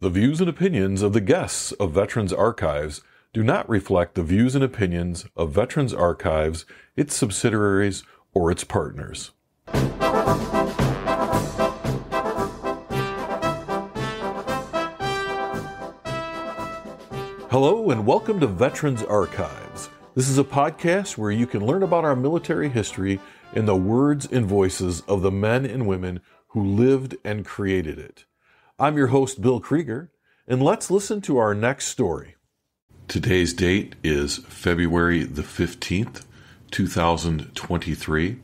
The views and opinions of the guests of Veterans Archives do not reflect the views and opinions of Veterans Archives, its subsidiaries, or its partners. Hello and welcome to Veterans Archives. This is a podcast where you can learn about our military history in the words and voices of the men and women who lived and created it. I'm your host, Bill Krieger, and let's listen to our next story. Today's date is February the 15th, 2023.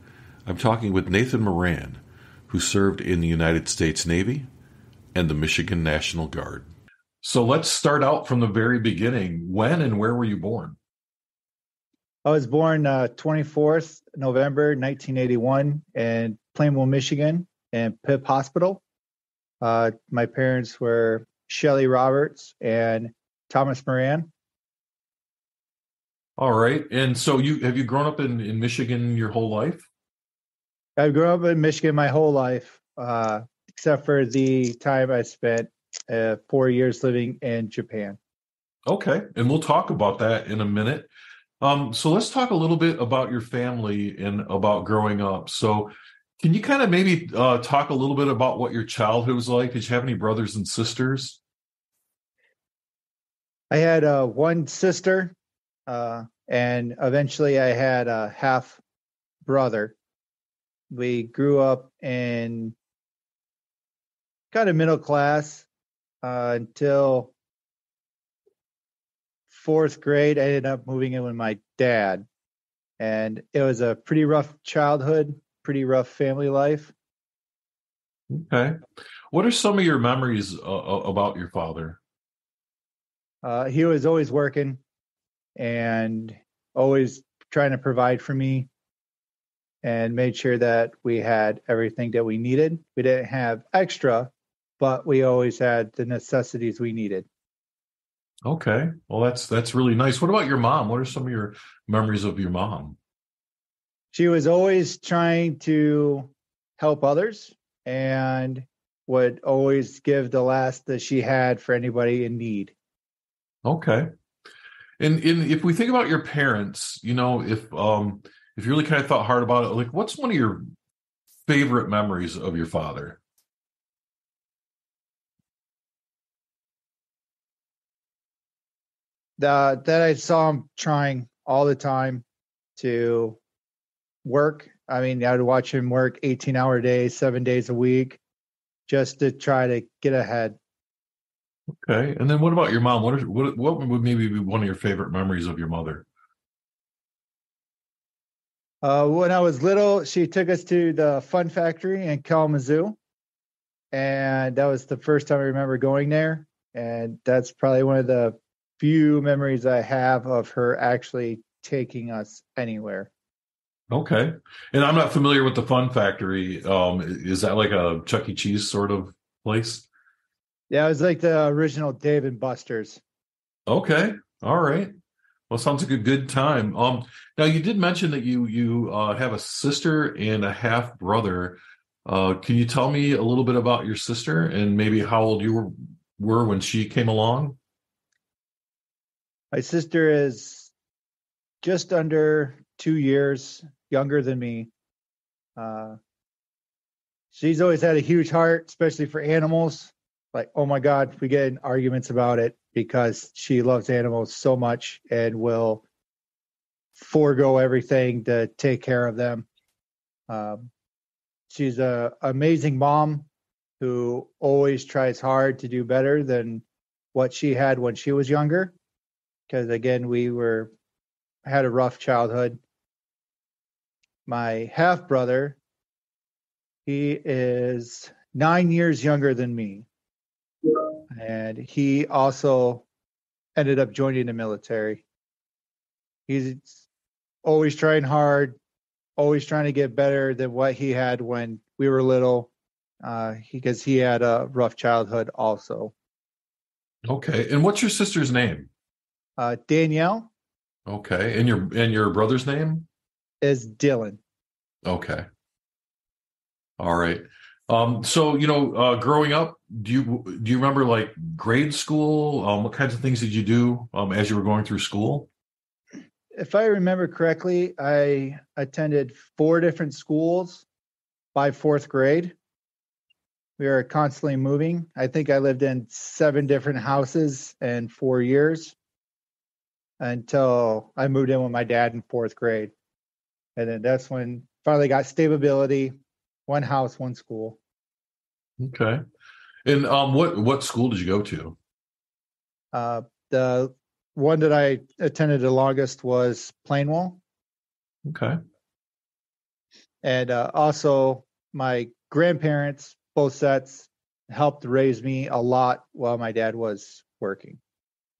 I'm talking with Nathan Moran, who served in the United States Navy and the Michigan National Guard. So let's start out from the very beginning. When and where were you born? I was born 24th November 1981 in Plainville, Michigan, in Pitt Hospital. My parents were Shelley Roberts and Thomas Moran. All right. And so have you grown up in Michigan your whole life? I've grown up in Michigan my whole life, except for the time I spent 4 years living in Japan. Okay. And we'll talk about that in a minute. So let's talk a little bit about your family and about growing up. So can you kind of maybe talk a little bit about what your childhood was like? Did you have any brothers and sisters? I had one sister, and eventually I had a half brother. We grew up in kind of middle class until fourth grade. I ended up moving in with my dad, and it was a pretty rough childhood. Pretty rough family life. Okay. What are some of your memories about your father? He was always working and always trying to provide for me and made sure that we had everything that we needed. We didn't have extra, but we always had the necessities we needed. Okay. Well, that's really nice. What about your mom? What are some of your memories of your mom? She was always trying to help others and would always give the last that she had for anybody in need. Okay. And if we think about your parents, if you really kind of thought hard about it, like what's one of your favorite memories of your father? That I saw him trying all the time to work. I mean, I would watch him work 18-hour days, 7 days a week, just to try to get ahead. Okay. And then what about your mom? What would maybe be one of your favorite memories of your mother? When I was little, she took us to the Fun Factory in Kalamazoo, and that was the first time I remember going there. And that's probably one of the few memories I have of her actually taking us anywhere. Okay. And I'm not familiar with the Fun Factory. Is that like a Chuck E. Cheese sort of place? Yeah, it was like the original Dave and Buster's. Okay. All right. Well, sounds like a good time. Now you did mention that you have a sister and a half brother. Can you tell me a little bit about your sister and maybe how old you were when she came along? My sister is just under 2 years younger than me. She's always had a huge heart, especially for animals. Like, oh my God, we get in arguments about it because she loves animals so much and will forego everything to take care of them. She's an amazing mom who always tries hard to do better than what she had when she was younger. Because again, had a rough childhood. My half brother, he is 9 years younger than me. And he also ended up joining the military. He's always trying hard, always trying to get better than what he had when we were little, because he had a rough childhood also. Okay. And what's your sister's name? Danielle. Okay. And your brother's name? Is Dylan. Okay. All right. Growing up, do you remember like grade school? What kinds of things did you do as you were going through school? If I remember correctly, I attended 4 different schools by 4th grade. We were constantly moving. I think I lived in 7 different houses in 4 years until I moved in with my dad in 4th grade. And then that's when finally got stability, one house, one school. Okay. And what school did you go to? The one that I attended the longest was Plainwell. Okay. And also my grandparents, both sets, helped raise me a lot while my dad was working.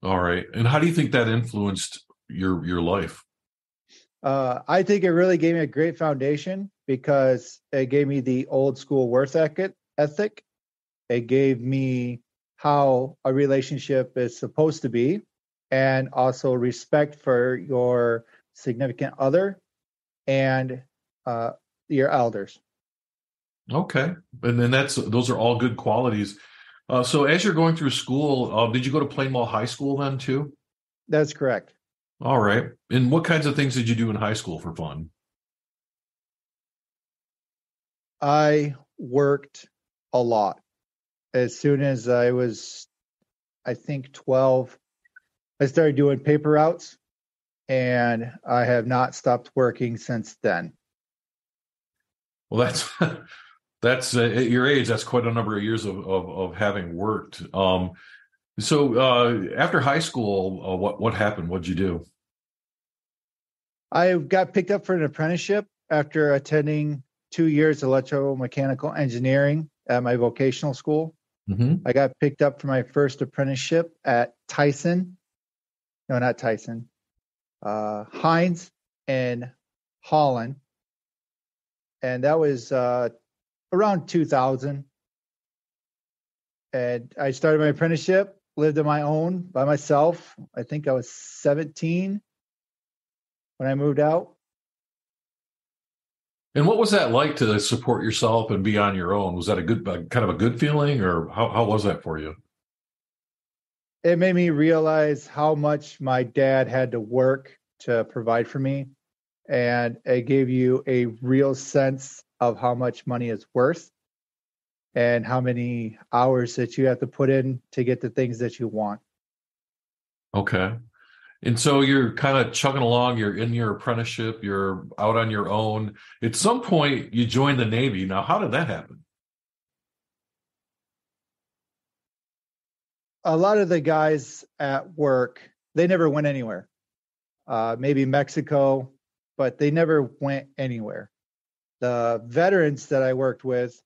All right. And how do you think that influenced your life? I think it really gave me a great foundation because it gave me the old school worth ethic. It gave me how a relationship is supposed to be, and also respect for your significant other and your elders. Okay. And then those are all good qualities. So as you're going through school, did you go to Plainwell High School then too? That's correct. All right. And what kinds of things did you do in high school for fun? I worked a lot. As soon as I was, I think, 12, I started doing paper routes, and I have not stopped working since then. Well, that's that's at your age, that's quite a number of years of having worked. After high school, what happened? What'd you do? I got picked up for an apprenticeship after attending 2 years electromechanical engineering at my vocational school. Hmm. I got picked up for my first apprenticeship at Tyson. No, not Tyson. Heinz in Holland. And that was around 2000. And I started my apprenticeship, lived on my own by myself. I think I was 17 when I moved out. And what was that like to support yourself and be on your own? Was that a good, kind of a good feeling, or how was that for you? It made me realize how much my dad had to work to provide for me. And it gave you a real sense of how much money is worth and how many hours that you have to put in to get the things that you want. Okay. And so you're kind of chugging along, you're in your apprenticeship, you're out on your own. At some point, you joined the Navy. Now, how did that happen? A lot of the guys at work, they never went anywhere. Maybe Mexico, but they never went anywhere. The veterans that I worked with,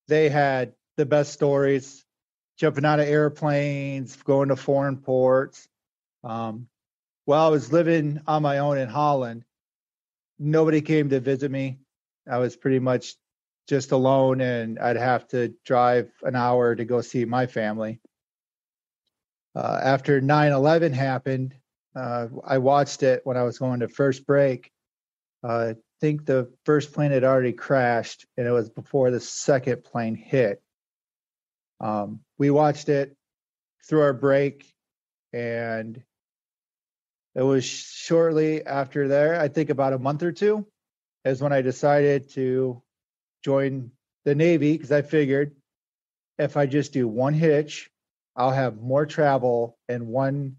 they had the best stories, jumping out of airplanes, going to foreign ports. While I was living on my own in Holland, nobody came to visit me. I was pretty much just alone, and I'd have to drive an hour to go see my family. After 9/11 happened, I watched it when I was going to first break. I think the first plane had already crashed, and it was before the second plane hit. We watched it through our break, and it was shortly after there, I think about a month or two, is when I decided to join the Navy, because I figured if I just do one hitch, I'll have more travel in one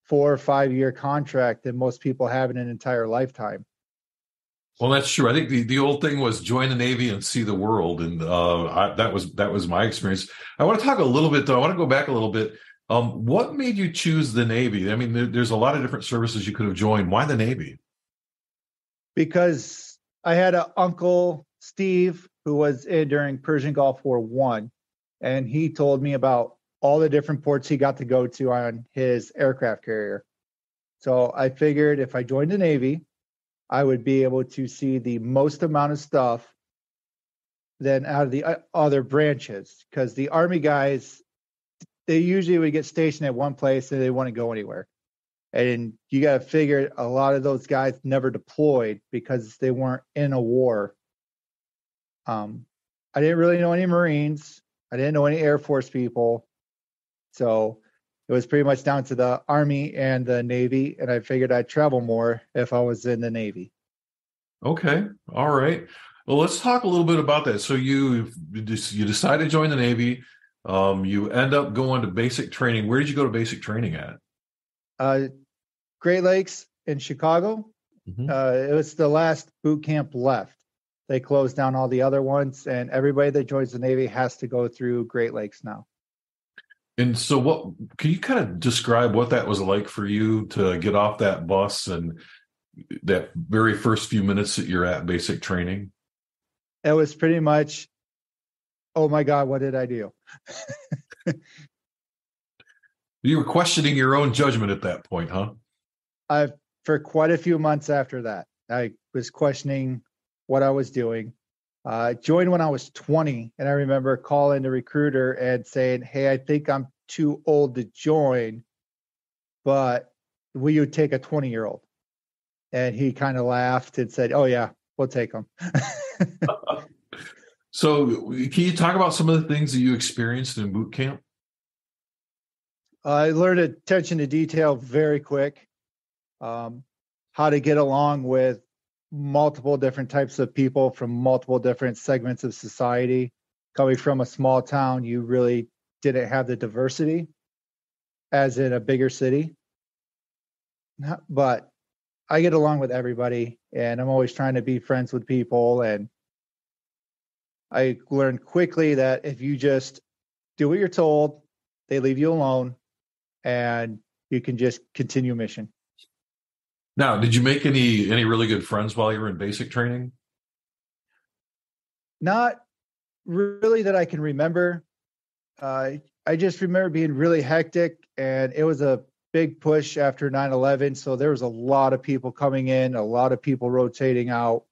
4 or 5 year contract than most people have in an entire lifetime. Well, that's true. I think the old thing was join the Navy and see the world, and that was my experience. I want to talk a little bit, though. I want to go back a little bit. What made you choose the Navy? I mean, there's a lot of different services you could have joined. Why the Navy? Because I had an uncle, Steve, who was in during Persian Gulf War One, and he told me about all the different ports he got to go to on his aircraft carrier. So I figured if I joined the Navy, I would be able to see the most amount of stuff than out of the other branches, because the Army guys, they usually would get stationed at one place and they wouldn't go anywhere. And you got to figure a lot of those guys never deployed because they weren't in a war. I didn't really know any Marines. I didn't know any Air Force people. So it was pretty much down to the Army and the Navy. And I figured I'd travel more if I was in the Navy. Okay. All right. Well, let's talk a little bit about that. So you decide to join the Navy. You end up going to basic training. Where did you go to basic training at? Great Lakes in Chicago. Mm-hmm. It was the last boot camp left. They closed down all the other ones, and everybody that joins the Navy has to go through Great Lakes now. And so what can you kind of describe what that was like for you to get off that bus and that very first few minutes that you're at basic training? It was pretty much, oh my God, what did I do? You were questioning your own judgment at that point, huh? For quite a few months after that, I was questioning what I was doing. Joined when I was 20, and I remember calling the recruiter and saying, "Hey, I think I'm too old to join, but will you take a 20-year-old?" And he kind of laughed and said, "Oh yeah, we'll take him." So can you talk about some of the things that you experienced in boot camp? I learned attention to detail very quick, how to get along with multiple different types of people from multiple different segments of society. Coming from a small town, you really didn't have the diversity as in a bigger city. But I get along with everybody, and I'm always trying to be friends with people. And I learned quickly that if you just do what you're told, they leave you alone, and you can just continue mission. Now, did you make any really good friends while you were in basic training? Not really that I can remember. I just remember being really hectic, and it was a big push after 9/11. So there was a lot of people coming in, a lot of people rotating out.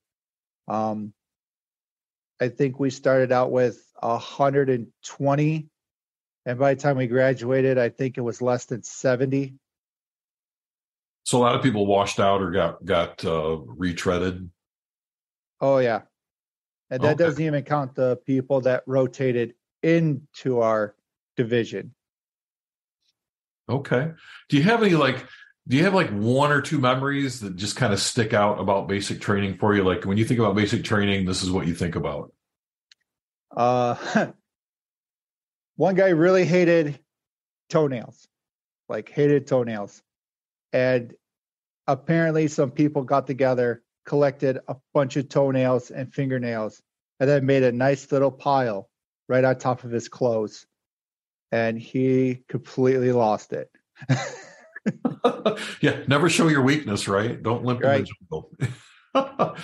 I think we started out with 120, and by the time we graduated, I think it was less than 70. So a lot of people washed out or got retreaded. Oh yeah, and that Okay. doesn't even count the people that rotated into our division. Okay. Do you have one or two memories that just kind of stick out about basic training for you? Like when you think about basic training, this is what you think about. One guy really hated toenails, and apparently some people got together, collected a bunch of toenails and fingernails, and then made a nice little pile right on top of his clothes. And he completely lost it. Yeah, never show your weakness, right? Don't limp in the jungle.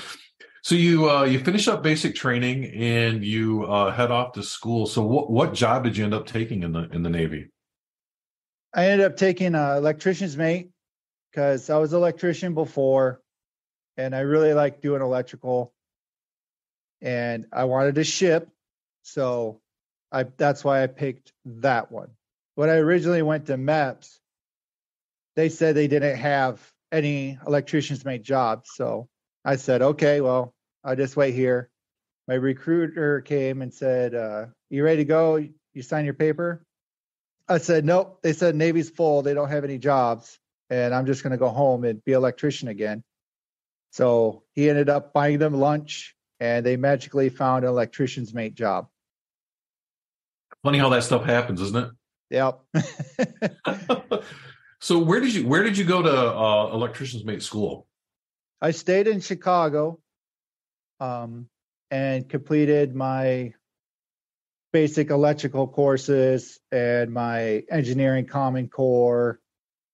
So you finish up basic training and you head off to school. So what job did you end up taking in the Navy? I ended up taking an electrician's mate because I was an electrician before, and I really liked doing electrical, and I wanted to ship, so that's why I picked that one. When I originally went to MEPS, they said they didn't have any electrician's mate jobs, so I said, okay, well, I'll just wait here. My recruiter came and said, you ready to go? You sign your paper? I said, nope. They said Navy's full. They don't have any jobs, and I'm just going to go home and be an electrician again. So he ended up buying them lunch, and they magically found an electrician's mate job. Funny how that stuff happens, isn't it? Yep. So where did you go to electrician's mate school? I stayed in Chicago, and completed my basic electrical courses and my engineering common core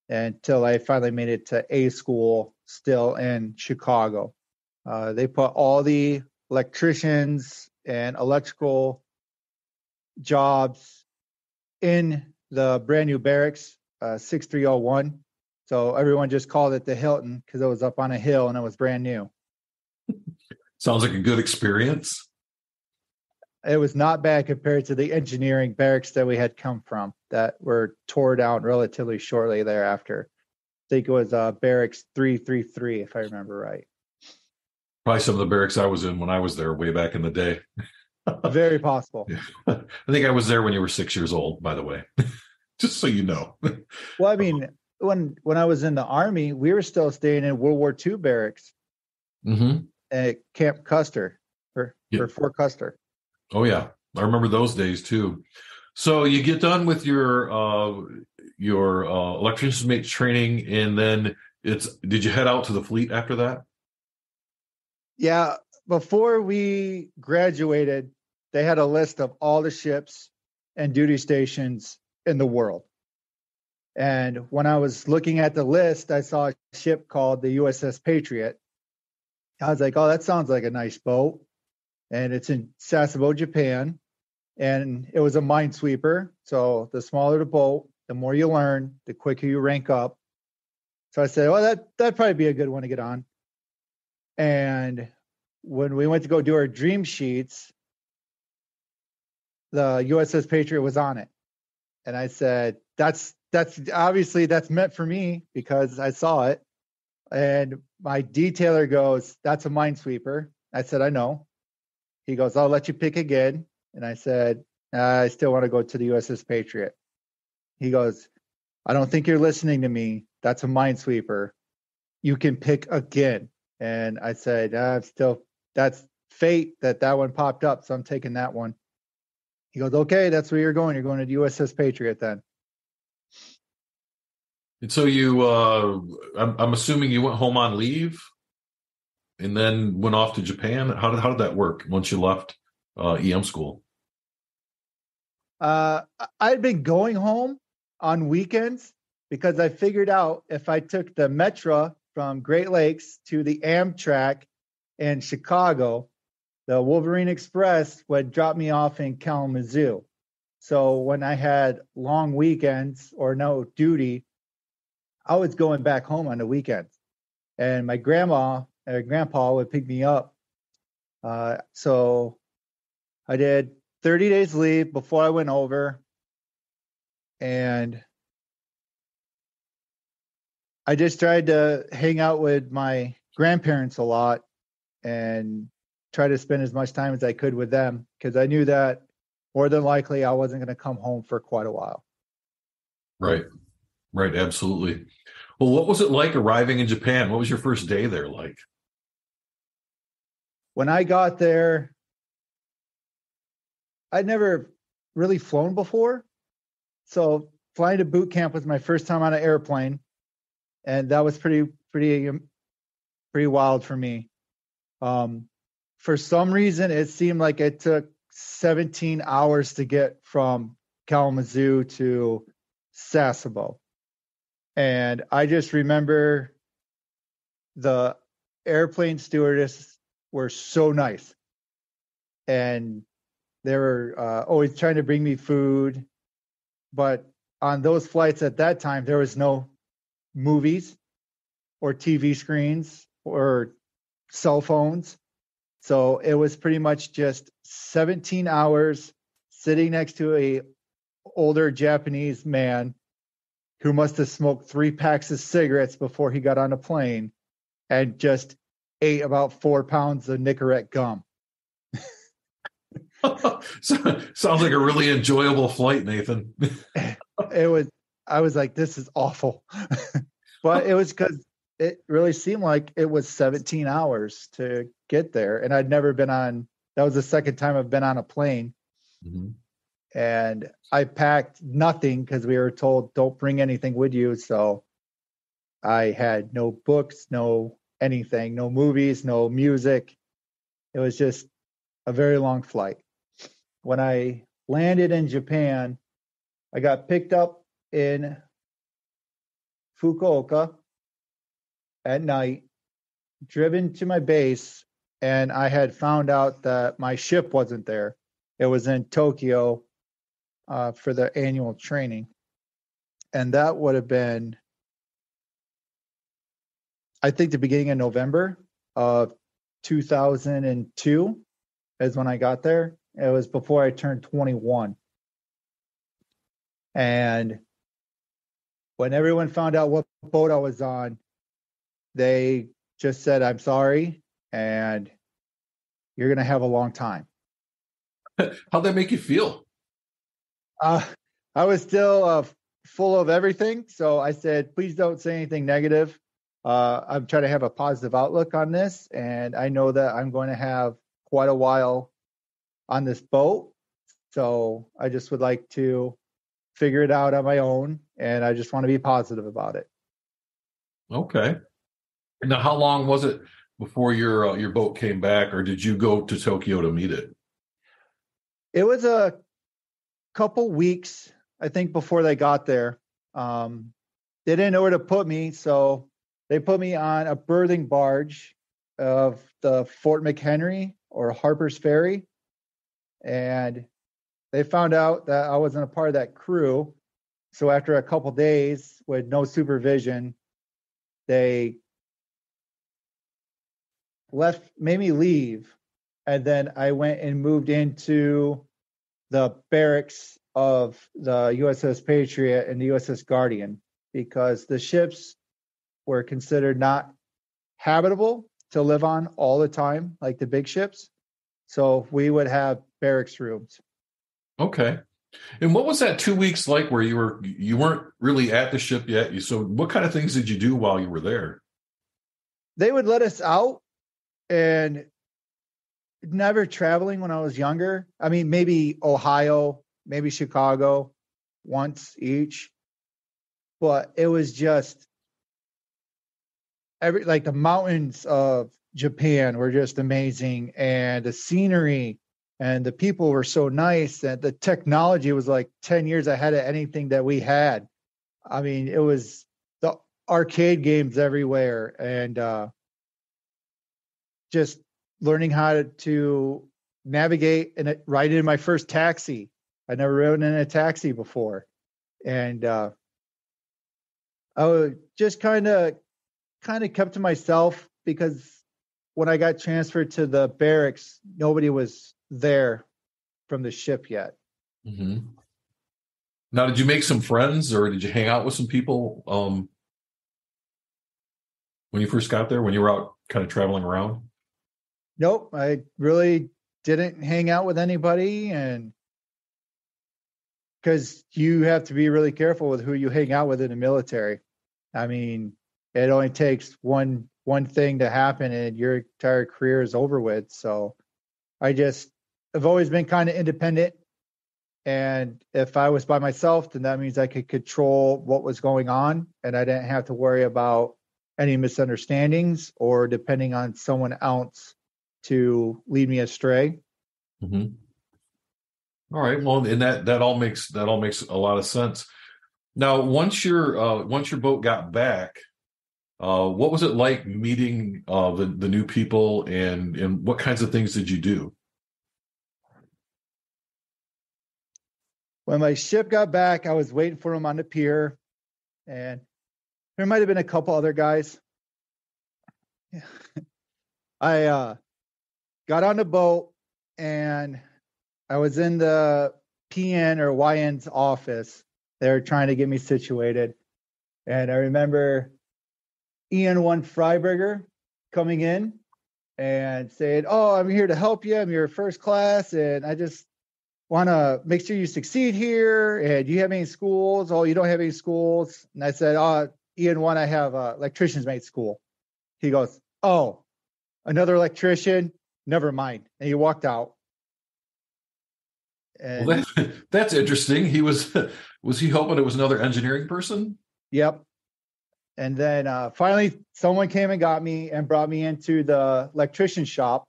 until I finally made it to A school, still in Chicago. They put all the electricians and electrical jobs in the brand new barracks, 6301. So everyone just called it the Hilton because it was up on a hill and it was brand new. Sounds like a good experience. It was not bad compared to the engineering barracks that we had come from that were tore down relatively shortly thereafter. I think it was barracks 333, if I remember right. Probably some of the barracks I was in when I was there way back in the day. Very possible. Yeah. I think I was there when you were 6 years old, by the way, just so you know. Well, I mean, when I was in the Army, we were still staying in World War II barracks Hmm. at Camp Custer Yeah. or Fort Custer. Oh yeah, I remember those days too. So you get done with your electrician's mate training, and then did you head out to the fleet after that? Yeah, before we graduated, they had a list of all the ships and duty stations in the world. And when I was looking at the list, I saw a ship called the USS Patriot. I was like, oh, that sounds like a nice boat. And it's in Sasebo, Japan. And it was a minesweeper. So the smaller the boat, the more you learn, the quicker you rank up. So I said, well, that'd probably be a good one to get on. And when we went to go do our dream sheets, the USS Patriot was on it. And I said, that's obviously that's meant for me because I saw it. And my detailer goes, that's a minesweeper. I said, I know. He goes, I'll let you pick again. And I said, I still want to go to the USS Patriot. He goes, I don't think you're listening to me. That's a minesweeper. You can pick again. And I said, that's fate that one popped up. So I'm taking that one. He goes, okay, that's where you're going. You're going to the USS Patriot then. And so I'm assuming you went home on leave and then went off to Japan. How did that work once you left EM school? I'd been going home on weekends because I figured out if I took the Metro from Great Lakes to the Amtrak in Chicago, the Wolverine Express would drop me off in Kalamazoo. So when I had long weekends or no duty, I was going back home on the weekends. And my grandma or grandpa would pick me up. So I did 30 days leave before I went over. And I just tried to hang out with my grandparents a lot and try to spend as much time as I could with them because I knew that more than likely I wasn't going to come home for quite a while. Right. Right. Absolutely. Well, what was it like arriving in Japan? What was your first day there like? When I got there, I'd never really flown before. So flying to boot camp was my first time on an airplane. And that was pretty wild for me. For some reason, it seemed like it took 17 hours to get from Kalamazoo to Sasebo. And I just remember the airplane stewardess were so nice. And they were always trying to bring me food. But on those flights at that time, there was no movies or TV screens or cell phones. So it was pretty much just 17 hours sitting next to a older Japanese man who must have smoked 3 packs of cigarettes before he got on a plane and just ate about 4 pounds of Nicorette gum. Sounds like a really enjoyable flight, Nathan. I was like, this is awful. But it was because it really seemed like it was 17 hours to get there. And I'd never been that was the second time I've been on a plane. Mm-hmm. And I packed nothing because we were told don't bring anything with you. So I had no books, no anything, no movies, no music. It was just a very long flight. When I landed in Japan, I got picked up in Fukuoka at night, driven to my base, and I had found out that my ship wasn't there. It was in Tokyo for the annual training. And that would have been, I think, the beginning of November of 2002 is when I got there. It was before I turned 21. And when everyone found out what boat I was on, they just said, I'm sorry, and you're going to have a long time. How'd that make you feel? Uh, I was still full of everything. So I said, please don't say anything negative. I'm trying to have a positive outlook on this. And I know that I'm going to have quite a while on this boat. So I just would like to figure it out on my own. And I just want to be positive about it. Okay. Now, how long was it before your boat came back, or did you go to Tokyo to meet it? It was a couple weeks, I think, before they got there. They didn't know where to put me, so they put me on a berthing barge of the Fort McHenry or Harper's Ferry, and they found out that I wasn't a part of that crew. So after a couple days with no supervision, they made me leave, and then I went and moved into the barracks of the USS Patriot and the USS Guardian because the ships were considered not habitable to live on all the time, like the big ships. So we would have barracks rooms. Okay. And what was that 2 weeks like where you weren't really at the ship yet? So what kind of things did you do while you were there? They would let us out, and never traveling when I was younger. I mean, maybe Ohio, maybe Chicago once each, but it was just like the mountains of Japan were just amazing, and the scenery and the people were so nice, and the technology was like 10 years ahead of anything that we had. I mean, it was the arcade games everywhere, and just learning how to navigate and ride in my first taxi. I'd never ridden in a taxi before. And I was just kind of kept to myself because when I got transferred to the barracks, nobody was there from the ship yet. Mm-hmm. Now, did you make some friends or did you hang out with some people when you first got there, when you were out kind of traveling around? Nope, I really didn't hang out with anybody, and because you have to be really careful with who you hang out with in the military. I mean, it only takes one thing to happen and your entire career is over with. So I've always been kind of independent. And if I was by myself, then that means I could control what was going on and I didn't have to worry about any misunderstandings or depending on someone else to lead me astray. Mm-hmm. All right. Well, and that all makes a lot of sense. Now, once your boat got back, what was it like meeting the new people and what kinds of things did you do? When my ship got back, I was waiting for him on the pier, and there might have been a couple other guys. I got on the boat, and I was in the PN or YN's office. They were trying to get me situated. And I remember Ian One Freiberger coming in and saying, "Oh, I'm here to help you. I'm your first class, and I just want to make sure you succeed here. And do you have any schools? Oh, you don't have any schools." And I said, "Oh, Ian One, I have electrician's mate school." He goes, "Oh, another electrician? Never mind." And he walked out. Well, And that's interesting. He was he hoping it was another engineering person? yep. And then finally, someone came and got me and brought me into the electrician shop,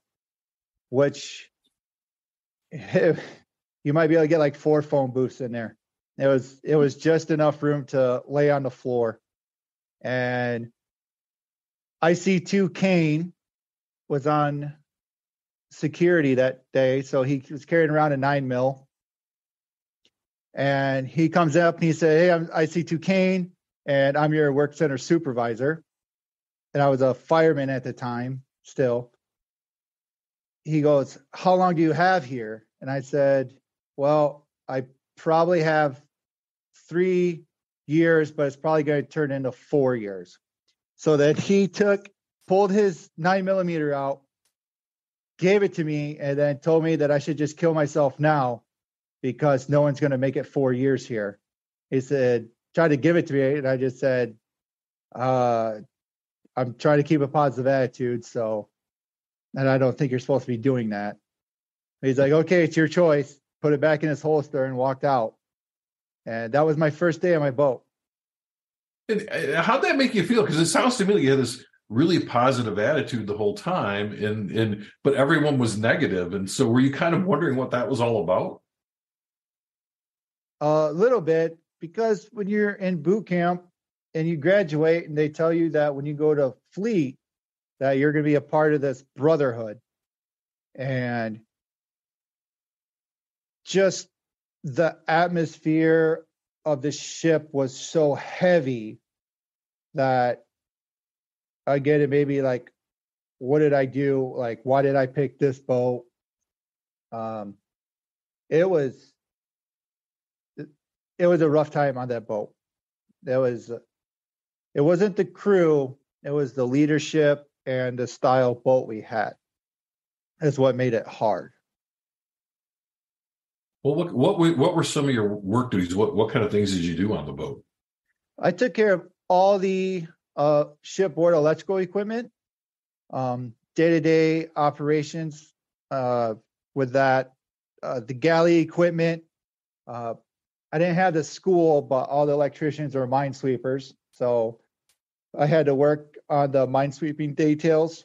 which you might be able to get like 4 phone booths in there. It was just enough room to lay on the floor. And IC2 Kane was on security that day, so he was carrying around a 9mm. And he comes up and he said, "Hey, I'm IC2 Kane, and I'm your work center supervisor." And I was a fireman at the time still. He goes, "How long do you have here?" And I said, "Well, I probably have 3 years, but it's probably going to turn into 4 years." So then he pulled his 9mm out, gave it to me and then told me that I should just kill myself now because no one's going to make it 4 years here. He said, tried to give it to me, and I just said, I'm trying to keep a positive attitude, and I don't think you're supposed to be doing that. He's like, okay, it's your choice. Put it back in his holster and walked out. And that was my first day on my boat. And how'd that make you feel? Because it sounds to me like you had this really positive attitude the whole time, but everyone was negative. And so were you kind of wondering what that was all about? A little bit, because when you're in boot camp and you graduate and they tell you that when you go to fleet, that you're going to be a part of this brotherhood. And just the atmosphere of the ship was so heavy that, again, it made me like, what did I do? Like, why did I pick this boat? It was a rough time on that boat. It wasn't the crew, it was the leadership and the style boat we had. That's what made it hard. Well, what were some of your work duties? What kind of things did you do on the boat? I took care of all the shipboard electrical equipment, day-to-day operations with that, the galley equipment. I didn't have the school, but all the electricians are minesweepers. So I had to work on the minesweeping details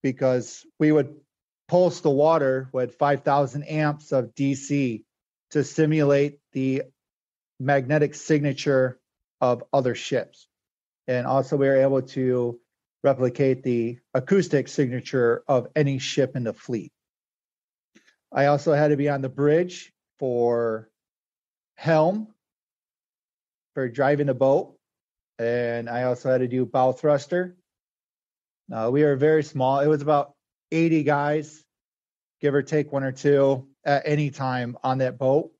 because we would pulse the water with 5,000 amps of DC to simulate the magnetic signature of other ships. And also we were able to replicate the acoustic signature of any ship in the fleet. I also had to be on the bridge for helm, for driving the boat. And I also had to do bow thruster. We were very small. It was about 80 guys, give or take one or two at any time on that boat.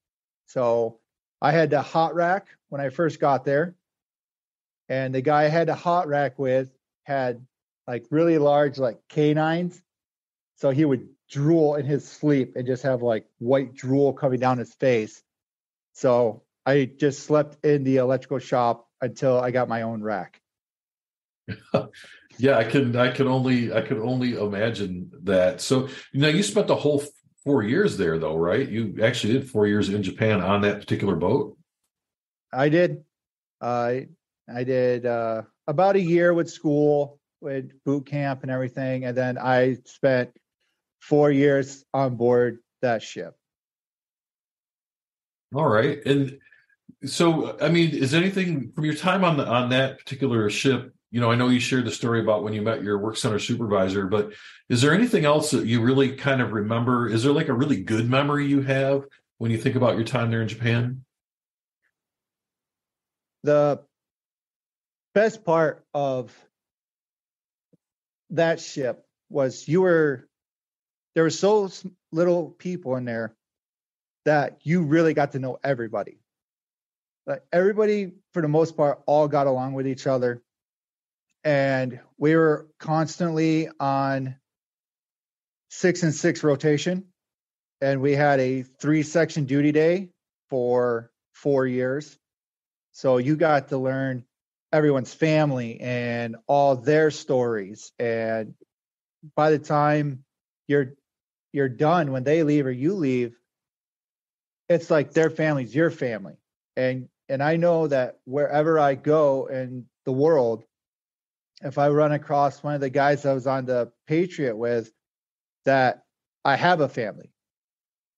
So I had the hot rack when I first got there. And the guy I had the hot rack with had like really large like canines. So he would drool in his sleep and just have like white drool coming down his face. So I just slept in the electrical shop until I got my own rack. Yeah, I could only imagine that. So, you spent the whole 4 years there though, right? You actually did 4 years in Japan on that particular boat? I did. I did about a year with school, with boot camp and everything. And then I spent 4 years on board that ship. All right. And so, I mean, is anything from your time on that particular ship? I know you shared the story about when you met your work center supervisor, but is there anything else that you really kind of remember? Is there like a really good memory you have when you think about your time there in Japan? The best part of that ship was there were so little people in there that you really got to know everybody. But everybody, for the most part, all got along with each other. And we were constantly on 6 and 6 rotation. And we had a 3-section duty day for 4 years. So you got to learn everyone's family and all their stories. And by the time you're done, when they leave or you leave, it's like their family's your family. And I know that wherever I go in the world, if I run across one of the guys I was on the Patriot with, that I have a family,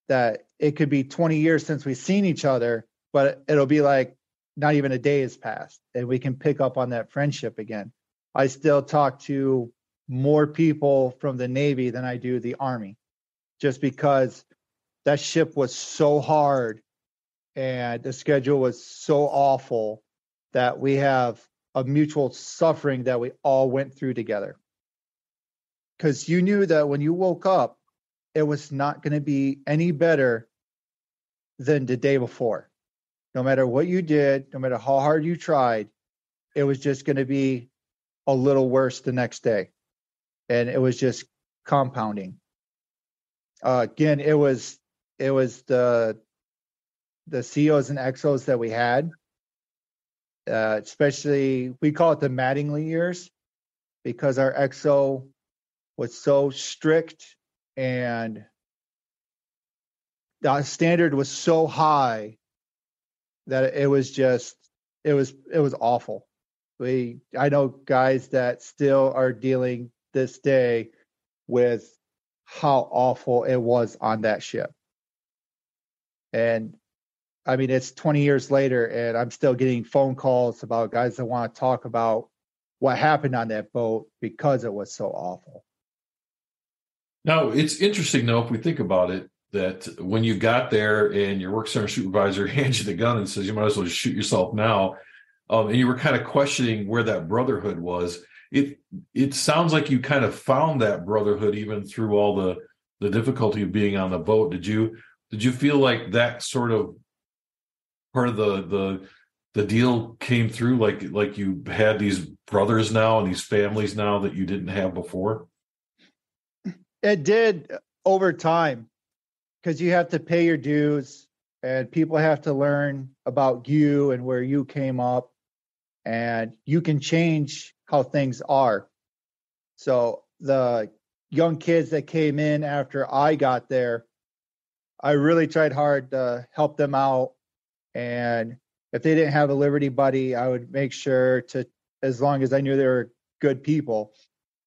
that it could be 20 years since we've seen each other, but it'll be like not even a day has passed and we can pick up on that friendship again. I still talk to more people from the Navy than I do the Army, just because that ship was so hard and the schedule was so awful that we have a mutual suffering that we all went through together. Because you knew that when you woke up, it was not going to be any better than the day before. No matter what you did, no matter how hard you tried, it was just going to be a little worse the next day. And it was just compounding. Again, it was the COs and XOs that we had, especially we call it the Mattingly years, because our XO was so strict and the standard was so high that it was awful. I know guys that still are dealing this day with how awful it was on that ship. And I mean, it's 20 years later and I'm still getting phone calls about guys that want to talk about what happened on that boat because it was so awful. Now, it's interesting, though, if we think about it, that when you got there and your work center supervisor hands you the gun and says you might as well just shoot yourself now, and you were kind of questioning where that brotherhood was, it sounds like you kind of found that brotherhood even through all the difficulty of being on the boat. Did you feel like that sort of part of the deal came through, like you had these brothers now and these families now that you didn't have before? It did over time, because you have to pay your dues and people have to learn about you and where you came up, and you can change how things are. So the young kids that came in after I got there, I really tried hard to help them out. And if they didn't have a Liberty buddy, I would make sure to, as long as I knew they were good people,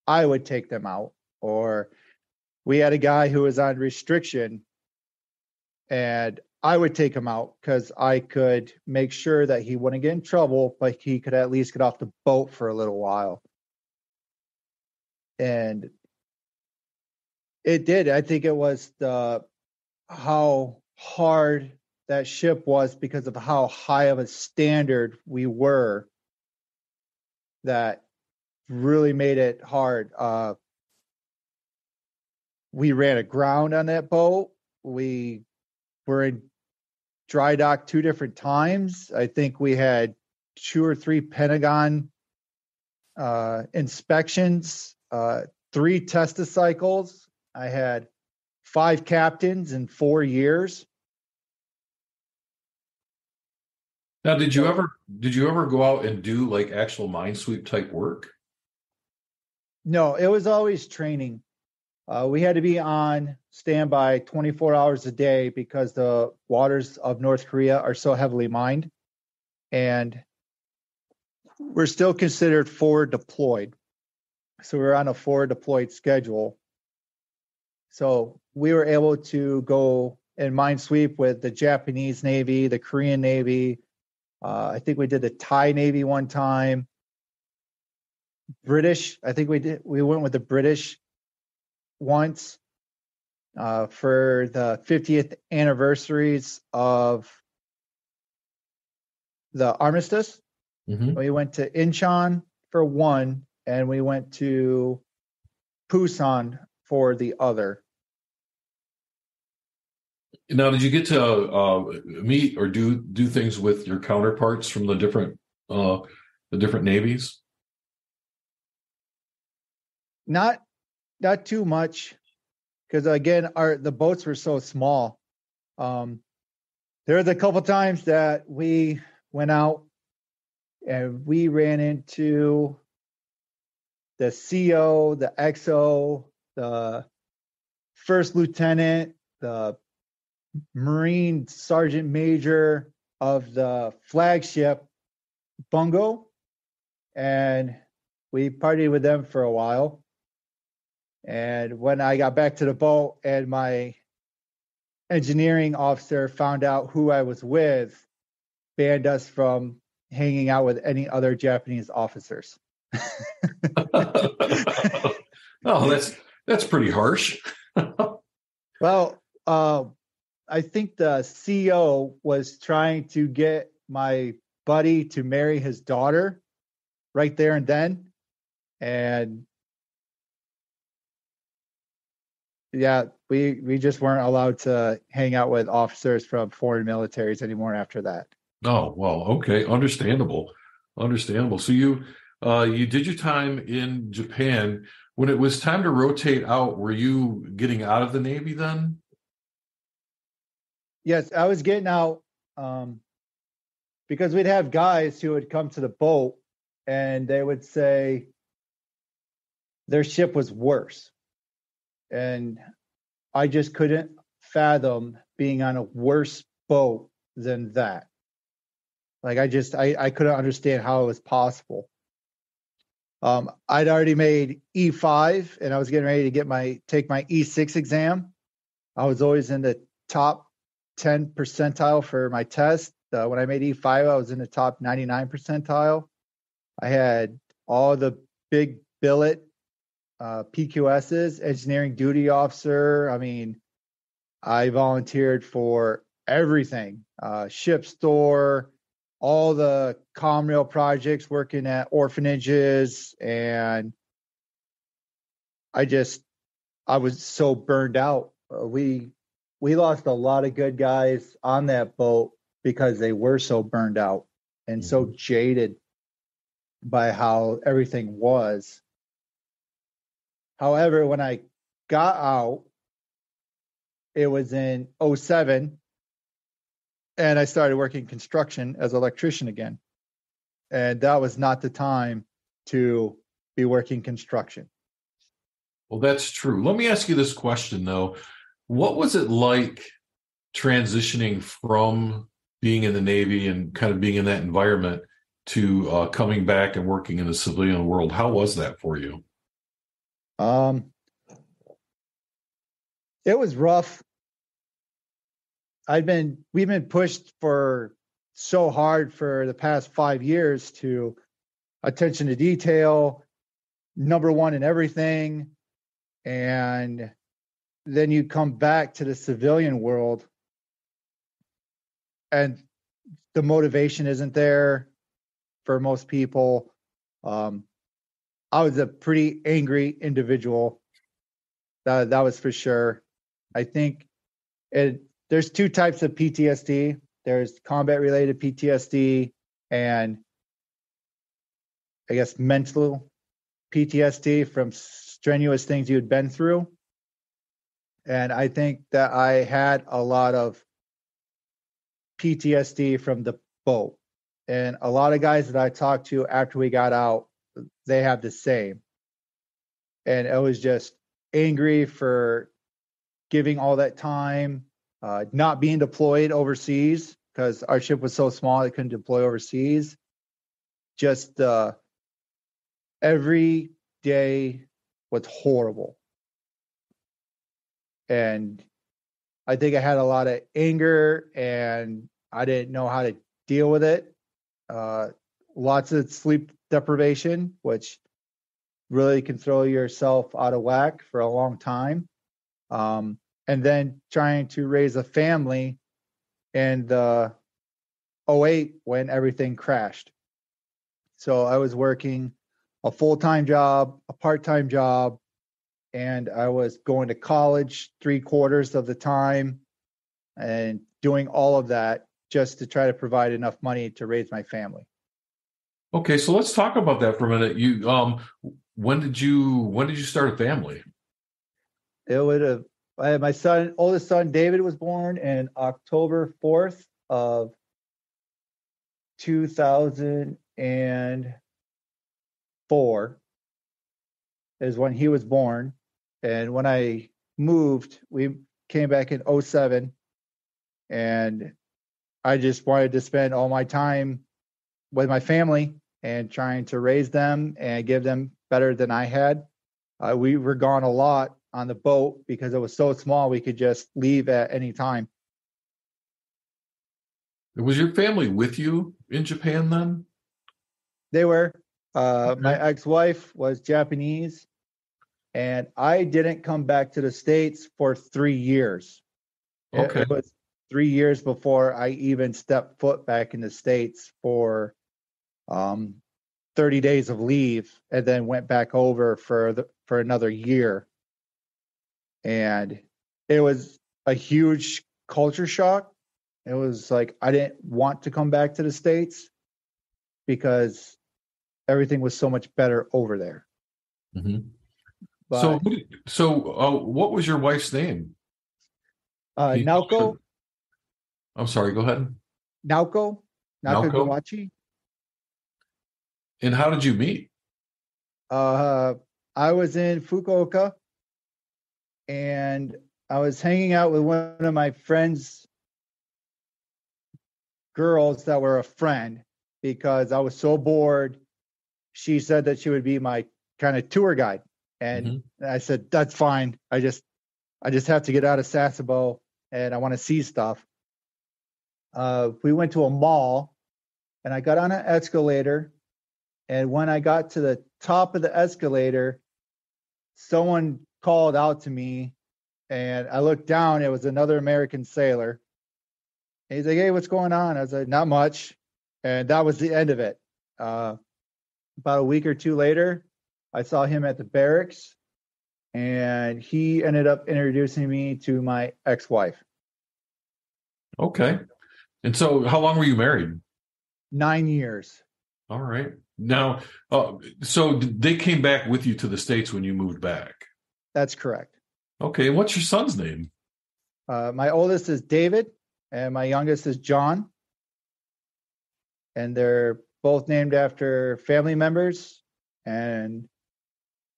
I would take them out. Or we had a guy who was on restriction and I would take him out because I could make sure that he wouldn't get in trouble, but he could at least get off the boat for a little while. And it did. I think it was how hard that ship was because of how high of a standard we were that really made it hard. We ran aground on that boat. We were in dry dock 2 different times. I think we had 2 or 3 Pentagon inspections, 3 Testa cycles. I had 5 captains in 4 years. Now, did you ever go out and do like actual minesweep type work? No, it was always training. We had to be on standby 24 hours a day because the waters of North Korea are so heavily mined. And we're still considered forward deployed. So we're on a forward deployed schedule. So we were able to go and minesweep with the Japanese Navy, the Korean Navy. I think we did the Thai Navy one time. British, I think we went with the British once for the 50th anniversaries of the armistice. Mm-hmm. We went to Incheon for one, and we went to Busan for the other. Now, did you get to meet or do things with your counterparts from the different navies? Not too much, because again, the boats were so small. There was a couple times that we went out and we ran into the CO, the XO, the first lieutenant, the Marine Sergeant Major of the flagship Bungo, and we partied with them for a while. And when I got back to the boat and my engineering officer found out who I was with, banned us from hanging out with any other Japanese officers. Oh, that's pretty harsh. Well, I think the CO was trying to get my buddy to marry his daughter right there and then. And yeah, we just weren't allowed to hang out with officers from foreign militaries anymore after that. Oh, well, okay. Understandable. So you did your time in Japan. When it was time to rotate out, were you getting out of the Navy then? Yes, I was getting out because we'd have guys who would come to the boat and they would say their ship was worse. And I just couldn't fathom being on a worse boat than that. Like I couldn't understand how it was possible. I'd already made E5 and I was getting ready to take my E6 exam. I was always in the top 10 percentile for my test. When I made E5, I was in the top 99 percentile. I had all the big billet PQSs, engineering duty officer. I mean, I volunteered for everything, ship store, all the Comrail projects, working at orphanages, and I was so burned out. We lost a lot of good guys on that boat because they were so burned out and so jaded by how everything was. However, when I got out, it was in '07, and I started working construction as an electrician again. And that was not the time to be working construction. Well, that's true. Let me ask you this question, though. What was it like transitioning from being in the Navy and kind of being in that environment to coming back and working in the civilian world? How was that for you? It was rough. We've been pushed for so hard for the past 5 years to attention to detail, number one in everything. And then you come back to the civilian world and the motivation isn't there for most people. I was a pretty angry individual. That was for sure. I think there's two types of PTSD. There's combat related PTSD and I guess mental PTSD from strenuous things you had been through. And I think that I had a lot of PTSD from the boat. And a lot of guys that I talked to after we got out, they have the same. And it was just angry for giving all that time, not being deployed overseas because our ship was so small it couldn't deploy overseas. Just every day was horrible. And I think I had a lot of anger and I didn't know how to deal with it. Lots of sleep deprivation, which really can throw yourself out of whack for a long time. And then trying to raise a family in the '08 when everything crashed. So I was working a full-time job, a part-time job, and I was going to college 3/4 of the time and doing all of that just to try to provide enough money to raise my family. Okay, so let's talk about that for a minute. When did you start a family? It would have I had my oldest son David was born in October 4th of 2004 is when he was born. And when I moved, we came back in '07, and I just wanted to spend all my time with my family and trying to raise them and give them better than I had. We were gone a lot on the boat because it was so small we could just leave at any time. Was your family with you in Japan then? They were. Okay. My ex-wife was Japanese, and I didn't come back to the States for 3 years. Okay. It was 3 years before I even stepped foot back in the States for 30 days of leave, and then went back over for another year. And it was a huge culture shock. It was like I didn't want to come back to the States because everything was so much better over there. Mm-hmm. But What was your wife's name? Can you tell me? Nauko, I'm sorry, go ahead. Nauko, Naoko. Nakagawachi. And how did you meet? Uh, I was in Fukuoka and I was hanging out with one of my friends' girls that were a friend because I was so bored. She said that she would be my kind of tour guide. And Hmm. I said, that's fine. I just have to get out of Sasebo and I want to see stuff. We went to a mall and I got on an escalator. And when I got to the top of the escalator, someone called out to me and I looked down. It was another American sailor. And he's like, hey, what's going on? I was like, not much. And that was the end of it. About a week or two later, I saw him at the barracks and he ended up introducing me to my ex-wife. Okay. And so how long were you married? 9 years. All right. Now, so they came back with you to the States when you moved back. That's correct. Okay. And what's your son's name? My oldest is David and my youngest is John. And they're both named after family members. And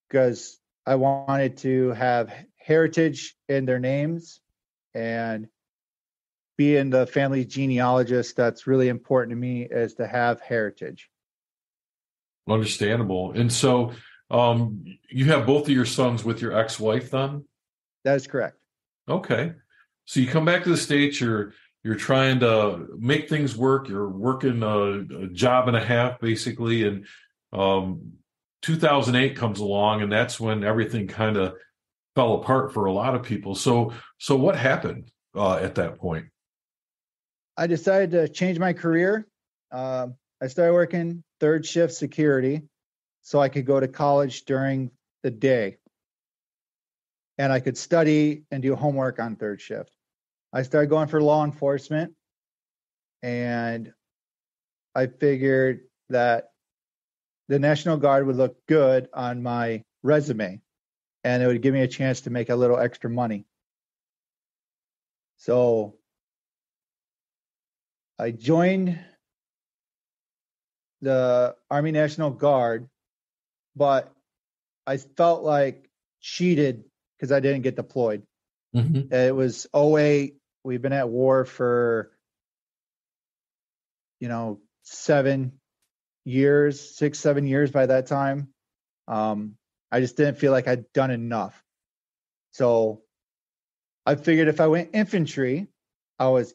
because I wanted to have heritage in their names and being the family genealogist, that's really important to me is to have heritage. Understandable. And so you have both of your sons with your ex-wife then? That is correct. Okay. So you come back to the States, you're trying to make things work, you're working a job and a half basically, and 2008 comes along and that's when everything kind of fell apart for a lot of people. So what happened at that point? I decided to change my career. I started working third shift security so I could go to college during the day and I could study and do homework on third shift. I started going for law enforcement and I figured that the National Guard would look good on my resume and it would give me a chance to make a little extra money. So I joined the Army National Guard, but I felt like cheated because I didn't get deployed. Mm-hmm. It was '08. We've been at war for, 7 years, 6, 7 years by that time. I just didn't feel like I'd done enough. So I figured if I went infantry, I was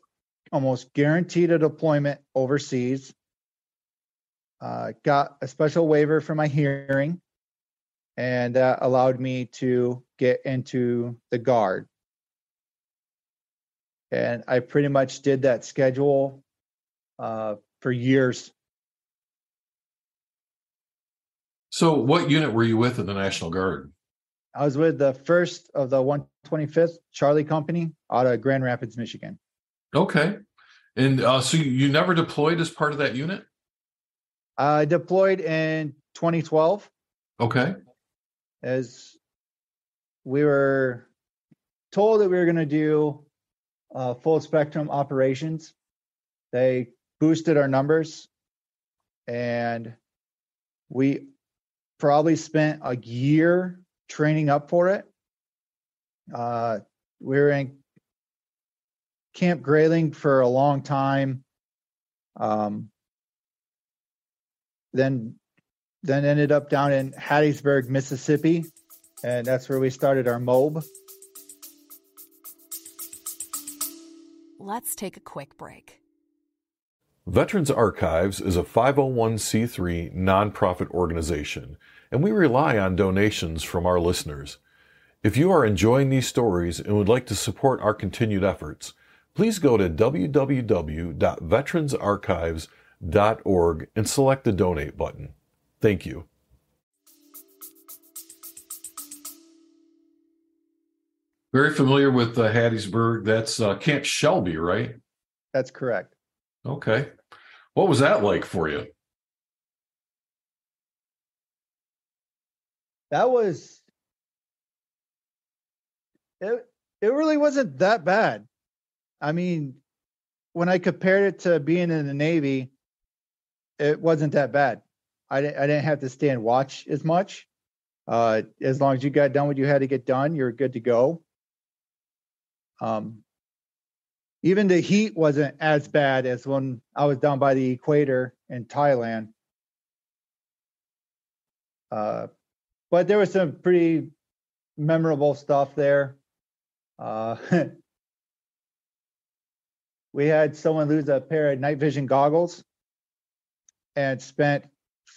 almost guaranteed a deployment overseas. Got a special waiver for my hearing, and that allowed me to get into the Guard. And I pretty much did that schedule for years. So what unit were you with in the National Guard? I was with the 1st of the 125th Charlie Company out of Grand Rapids, Michigan. Okay. And so you never deployed as part of that unit? I deployed in 2012 Okay. as we were told that we were going to do full spectrum operations. They boosted our numbers and we probably spent a year training up for it. We were in Camp Grayling for a long time. Then ended up down in Hattiesburg, Mississippi, and that's where we started our MOB. Let's take a quick break. Veterans Archives is a 501c3 nonprofit organization, and we rely on donations from our listeners. If you are enjoying these stories and would like to support our continued efforts, please go to www.veteransarchives.org and select the donate button. Thank you. Very familiar with Hattiesburg. That's Camp Shelby, right? That's correct. Okay. What was that like for you? That was it really wasn't that bad. I mean, when I compared it to being in the Navy, it wasn't that bad. I didn't have to stand watch as much. As long as you got done what you had to get done, you're good to go. Even the heat wasn't as bad as when I was down by the equator in Thailand. But there was some pretty memorable stuff there. We had someone lose a pair of night vision goggles and spent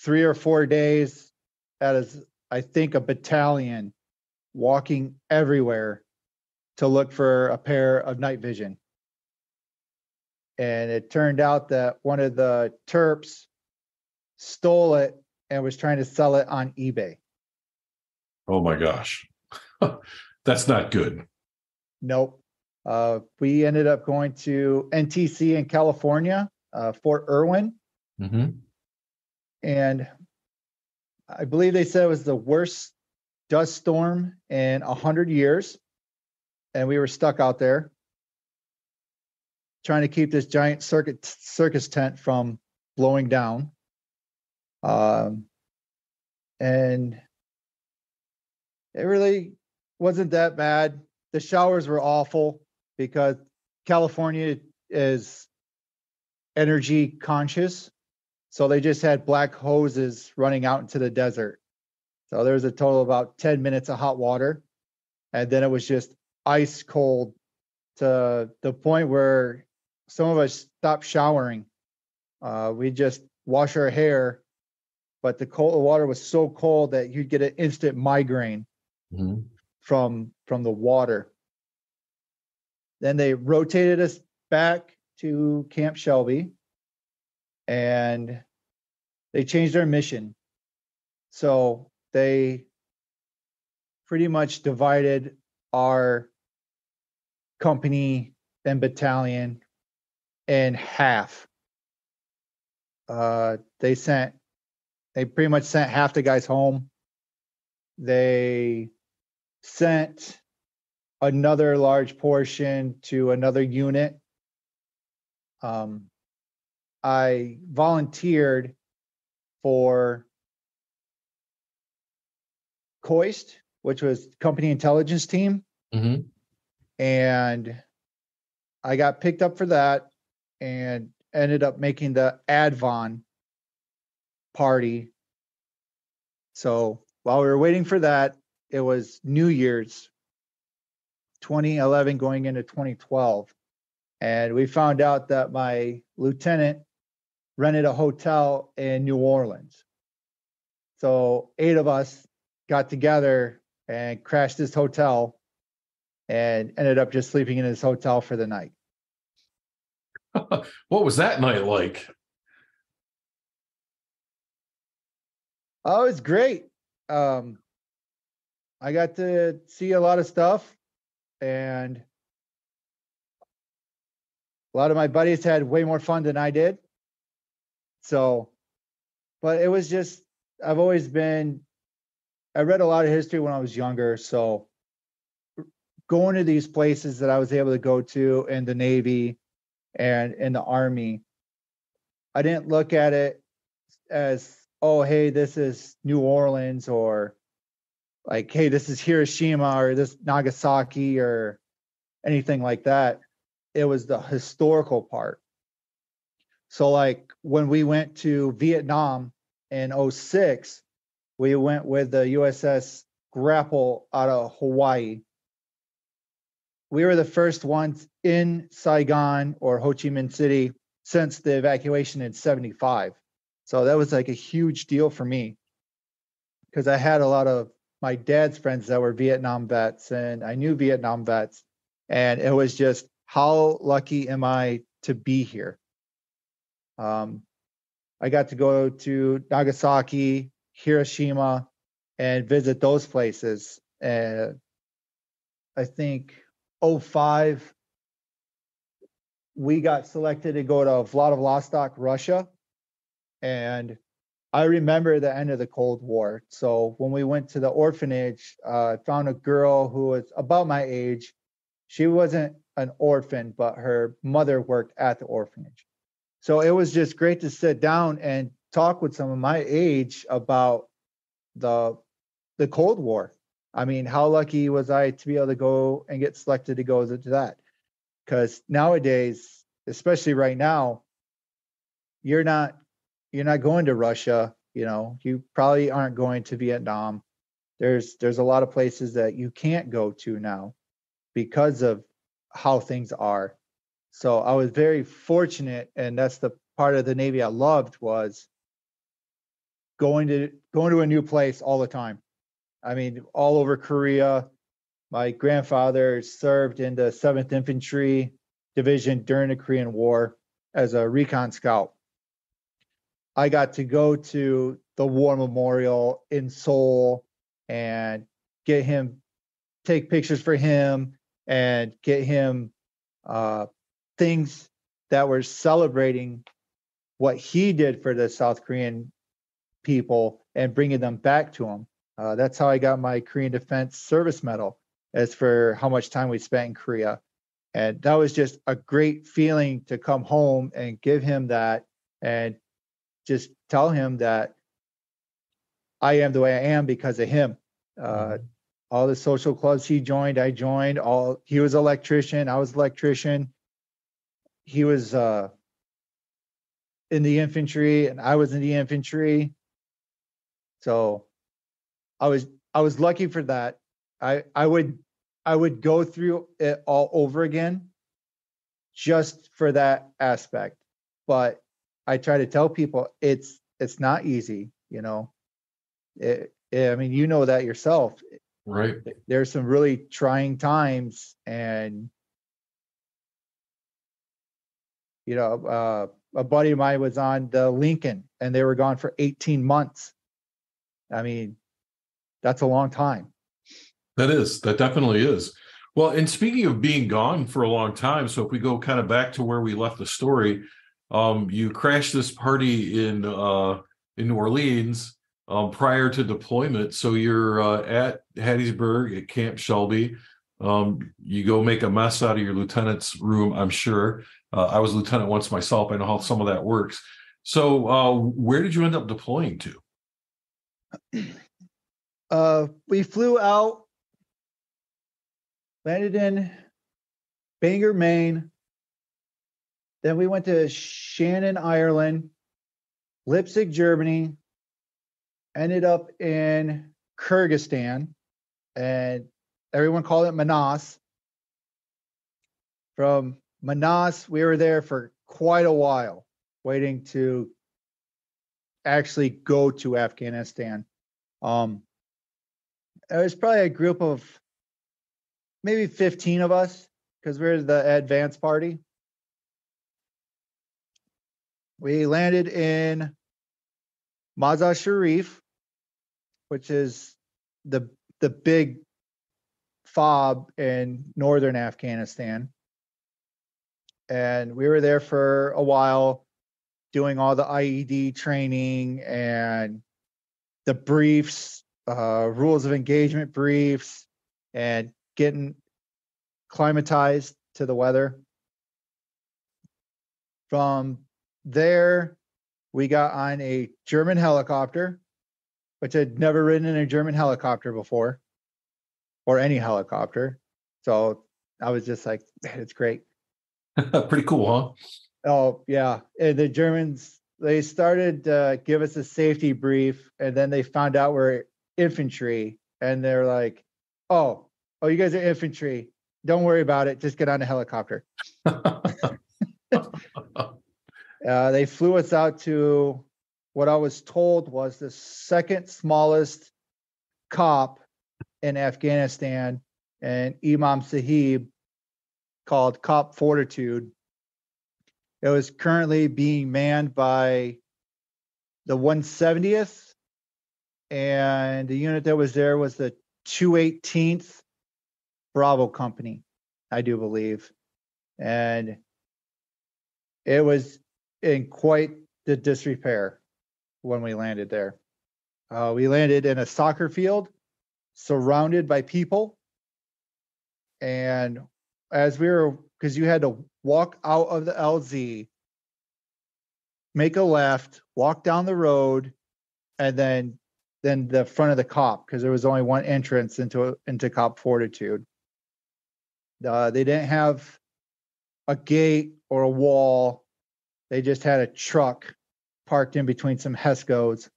3 or 4 days as I think a battalion walking everywhere to look for a pair of night vision. And it turned out that one of the Terps stole it and was trying to sell it on eBay. Oh my gosh. That's not good. Nope. We ended up going to NTC in California, Fort Irwin. Mm-hmm. And I believe they said it was the worst dust storm in 100 years. And we were stuck out there trying to keep this giant circus tent from blowing down. And it really wasn't that bad. The showers were awful because California is energy conscious. So they just had black hoses running out into the desert. So there was a total of about 10 minutes of hot water. And then it was just ice cold to the point where some of us stopped showering. We just wash our hair, but the water was so cold that you'd get an instant migraine from the water. Then they rotated us back to Camp Shelby, and they changed our mission. So they pretty much divided our company and battalion in half. They pretty much sent half the guys home. They sent another large portion to another unit. I volunteered for COIST, which was company intelligence team. Mm-hmm. And I got picked up for that and ended up making the Advon party. So while we were waiting for that, it was New Year's 2011 going into 2012. And we found out that my lieutenant rented a hotel in New Orleans. So 8 of us got together and crashed this hotel and ended up just sleeping in his hotel for the night. What was that night like? Oh, it's great. I got to see a lot of stuff, and a lot of my buddies had way more fun than I did. So, but it was just, I read a lot of history when I was younger. So going to these places that I was able to go to in the Navy and in the Army, I didn't look at it as, oh, hey, this is New Orleans, or like, hey, this is Hiroshima or this Nagasaki or anything like that. It was the historical part. So like when we went to Vietnam in 2006, we went with the USS Grapple out of Hawaii. We were the first ones in Saigon or Ho Chi Minh City since the evacuation in 1975. So that was like a huge deal for me because I had a lot of my dad's friends that were Vietnam vets, and I knew Vietnam vets. And it was just, how lucky am I to be here? I got to go to Nagasaki, Hiroshima, and visit those places. And I think 2005, we got selected to go to Vladivostok, Russia. And I remember the end of the Cold War. So when we went to the orphanage, I found a girl who was about my age. She wasn't an orphan, but her mother worked at the orphanage. So it was just great to sit down and talk with someone my age about the the Cold War. I mean, how lucky was I to be able to go and get selected to go to that? Because nowadays, especially right now, you're not you're not going to Russia. You know, you probably aren't going to Vietnam. There's a lot of places that you can't go to now because of how things are. So I was very fortunate, and that's the part of the Navy I loved was going to a new place all the time. I mean, all over Korea. My grandfather served in the 7th Infantry Division during the Korean War as a recon scout. I got to go to the War Memorial in Seoul and get him, take pictures for him, and get him things that were celebrating what he did for the South Korean people and bringing them back to him. That's how I got my Korean Defense Service Medal, as for how much time we spent in Korea. And that was just a great feeling to come home and give him that and just tell him that I am the way I am because of him. All the social clubs he joined, I joined. He was an electrician, I was an electrician. He was in the infantry, and I was in the infantry. So I was lucky for that. I would go through it all over again just for that aspect. But I try to tell people it's not easy, you know. I mean, you know that yourself. Right. There's some really trying times, and you know, a buddy of mine was on the Lincoln, and they were gone for 18 months. I mean, that's a long time. That definitely is. Well, and speaking of being gone for a long time, so if we go kind of back to where we left the story, you crashed this party in New Orleans prior to deployment. So you're at Hattiesburg at Camp Shelby. You go make a mess out of your lieutenant's room, I'm sure. I was lieutenant once myself. I know how some of that works. So where did you end up deploying to? We flew out, landed in Bangor, Maine. Then we went to Shannon, Ireland, Leipzig, Germany, ended up in Kyrgyzstan, and everyone called it Manas. From Manas, we were there for quite a while, waiting to actually go to Afghanistan. It was probably a group of maybe 15 of us because we're the advanced party. We landed in Mazar Sharif, which is the big fob in northern Afghanistan. And we were there for a while doing all the IED training and the briefs, rules of engagement briefs, and getting climatized to the weather. From there, we got on a German helicopter, which I'd never ridden in a German helicopter before, or any helicopter. So I was just like, it's great. Pretty cool, huh? Oh, yeah. And the Germans, they started to give us a safety brief, and then they found out we're infantry, and they're like, oh, you guys are infantry. Don't worry about it. Just get on a helicopter. They flew us out to what I was told was the second smallest COP in Afghanistan, and Imam Sahib, called COP Fortitude. It was currently being manned by the 170th, and the unit that was there was the 218th Bravo Company, I do believe. And it was in quite the disrepair. when we landed there. We landed in a soccer field surrounded by people. And as we were, because you had to walk out of the LZ, make a left, walk down the road, and then the front of the COP, because there was only one entrance into COP Fortitude. They didn't have a gate or a wall. They just had a truck parked in between some HESCOs,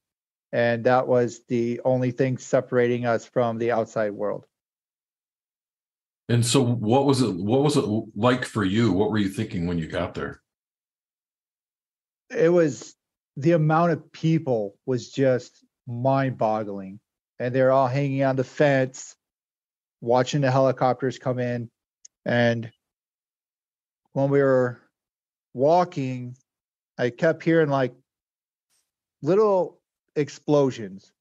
and that was the only thing separating us from the outside world. And so what was it like for you? What were you thinking when you got there? It was, the amount of people was just mind-boggling. And they're all hanging on the fence, watching the helicopters come in. And when we were walking, I kept hearing like little explosions.